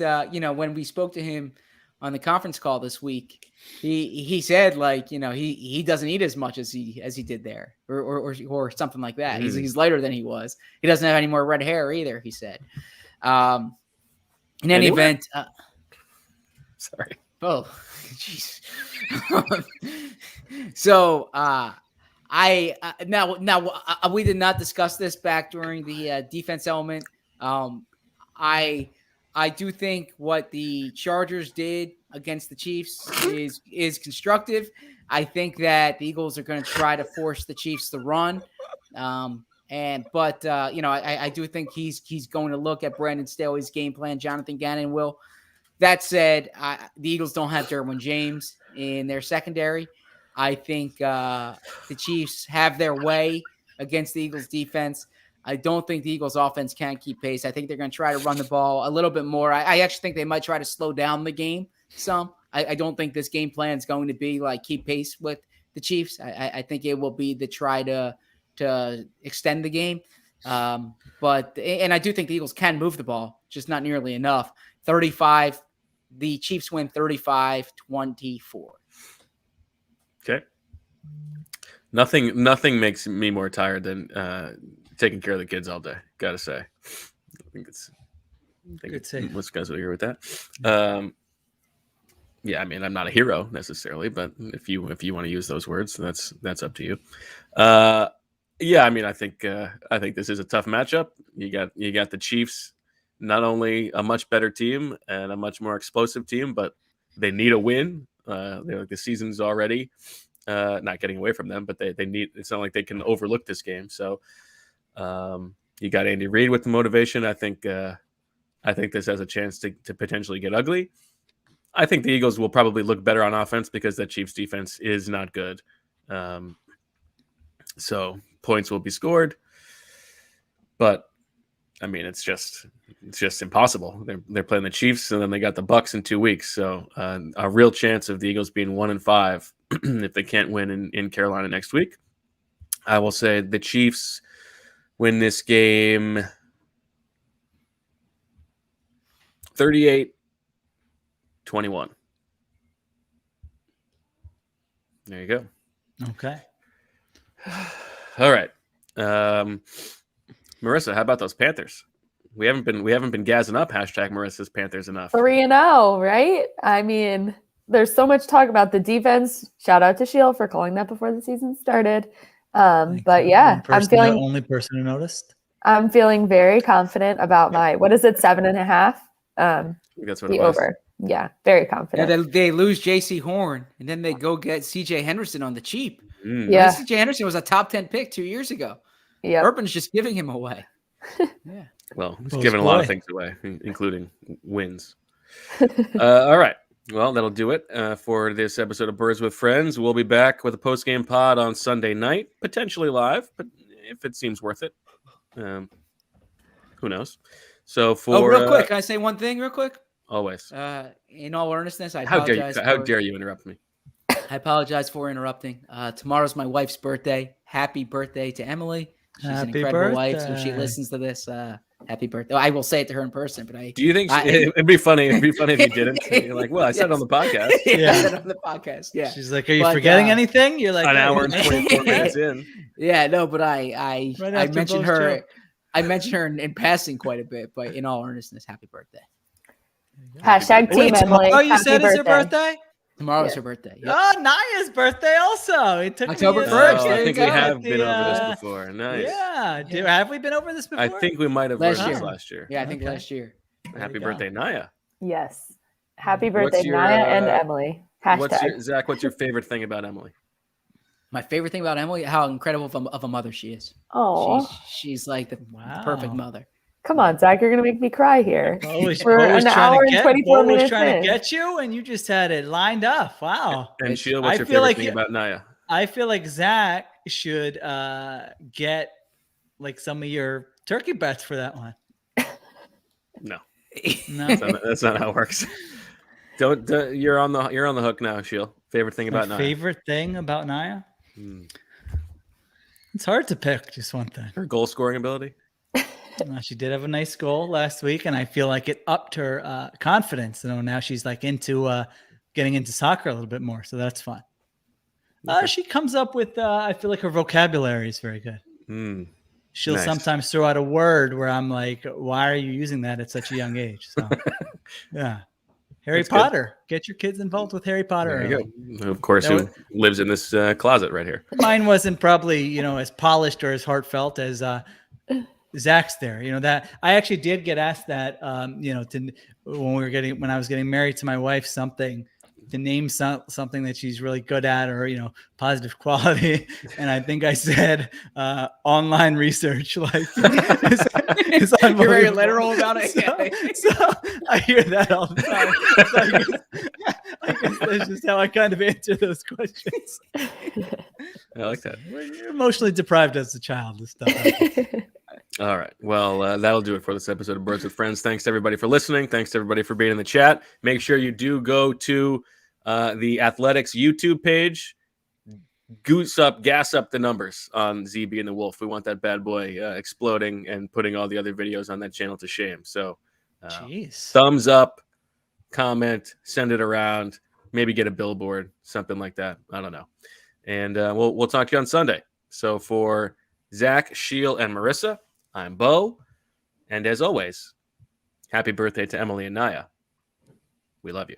when we spoke to him on the conference call this week, he said he doesn't eat as much as he did there or something like that. He's lighter than he was. He doesn't have any more red hair either, he said. In any event, sorry. Oh, jeez. So we did not discuss this back during the defense element. I do think what the Chargers did against the Chiefs is constructive. I think that the Eagles are going to try to force the Chiefs to run. I do think he's going to look at Brandon Staley's game plan. Jonathan Gannon will. That said, the Eagles don't have Derwin James in their secondary. I think the Chiefs have their way against the Eagles defense. I don't think the Eagles offense can keep pace. I think they're going to try to run the ball a little bit more. I actually think they might try to slow down the game some. I don't think this game plan is going to be keep pace with the Chiefs. I think it will be to try to extend the game. But I do think the Eagles can move the ball, just not nearly enough. 35. The Chiefs win 35-24. Okay. Nothing makes me more tired than taking care of the kids all day. Gotta say, most guys will agree with that. Yeah, I mean, I'm not a hero necessarily, but if you want to use those words, that's up to you. Yeah, I mean, I think this is a tough matchup. You got the Chiefs, not only a much better team and a much more explosive team, but they need a win. The season's already not getting away from them, but they need. It's not like they can overlook this game. So you got Andy Reid with the motivation. I think this has a chance to potentially get ugly. I think the Eagles will probably look better on offense because that Chiefs defense is not good. So points will be scored, but I mean, it's just impossible. They're playing the Chiefs, and then they got the Bucs in 2 weeks. So a real chance of the Eagles being 1-5 if they can't win in Carolina next week. I will say the Chiefs win this game 38-21. There you go. Okay. All right. Marissa, how about those Panthers? We haven't been gassing up #Marissa's Panthers enough. 3-0, right? I mean, there's so much talk about the defense. Shout out to Sheil for calling that before the season started. But yeah, the only person who noticed. I'm feeling very confident about my 7.5. I think that's what the it was. over. Yeah, very confident. Yeah, they lose J.C. Horn, and then they go get C.J. Henderson on the cheap. Yeah, C.J. Henderson was a top 10 pick 2 years ago. Yeah, Urban's just giving him away. Yeah. Well, he's giving a lot of things away, including wins. All right. Well, that'll do it for this episode of Birds with Friends. We'll be back with a post-game pod on Sunday night, potentially live, but if it seems worth it, who knows? So real quick, can I say one thing real quick? Always. In all earnestness, I apologize. How dare you interrupt me? I apologize for interrupting. Tomorrow's my wife's birthday. Happy birthday to Emily. She's an incredible wife, so she listens to this. Happy birthday. I will say it to her in person, but Do you think it'd be funny? It'd be funny if you didn't. You're like, well, I said it on the podcast. Yeah, I said it on the podcast. Yeah. She's like, are you forgetting anything? You're like, an hour and 24 minutes in. Yeah, no, but I after mentioned Bo's her. joke. I mentioned her in passing quite a bit, but in all earnestness, happy birthday. Hashtag Team Wait, Emily. tomorrow you Happy said it's her birthday? Tomorrow's Yeah. her birthday. Yep. Oh, Naya's birthday also. It took October me 1st. Oh, There I you think go. we have The, been over this before. Nice. Yeah. Have we been over this before? I think we might have Last learned this year. last year. Yeah, I think Okay. last year. Happy you go. birthday, Naya. Yes. Happy What's birthday, your, Naya and Emily. Hashtag. Zach, what's your favorite thing about Emily? My favorite thing about Emily, how incredible of a mother she is. Oh, She's like the perfect mother. come on, Zach. You're going to make me cry here. Always, We're always an trying hour to and get, 24 always minutes trying in. to get you, and you just had it lined up. Wow. And Sheil, what's I your feel favorite like thing you- about Naya? I feel like Zach should get like some of your turkey bets for that one. No, No. that's not how it works. Don't you're on the hook now, Sheil. Favorite thing about My Naya? favorite thing about Naya? Hmm. It's hard to pick just one thing. Her goal scoring ability. She did have a nice goal last week, and I feel like it upped her confidence. Now she's like into getting into soccer a little bit more, so that's fun. She comes up with. I feel like her vocabulary is very good. She'll Nice. sometimes throw out a word where I'm like, "Why are you using that at such a young age?" So, yeah, Harry That's good. Potter. Get your kids involved with Harry Potter. There you early. go. Of course, That who lives in this closet right here? Mine wasn't probably as polished or as heartfelt as Zach's there. That I actually did get asked that when I was getting married to my wife, something to name something that she's really good at or positive quality, and I think I said online research. Like it's You're very unbelievable. literal about it. So I hear that all the time. So I guess that's just how I kind of answer those questions. I like that. You're emotionally deprived as a child. This stuff. All right. Well, that'll do it for this episode of Birds with Friends. Thanks to everybody for listening. Thanks to everybody for being in the chat. Make sure you do go to the Athletics YouTube page. Gas up the numbers on ZB and the Wulf. We want that bad boy exploding and putting all the other videos on that channel to shame. So, thumbs up, comment, send it around. Maybe get a billboard, something like that. I don't know. And we'll talk to you on Sunday. So for Zach, Sheil, and Marissa, I'm Bo. And as always, happy birthday to Emily and Naya. We love you.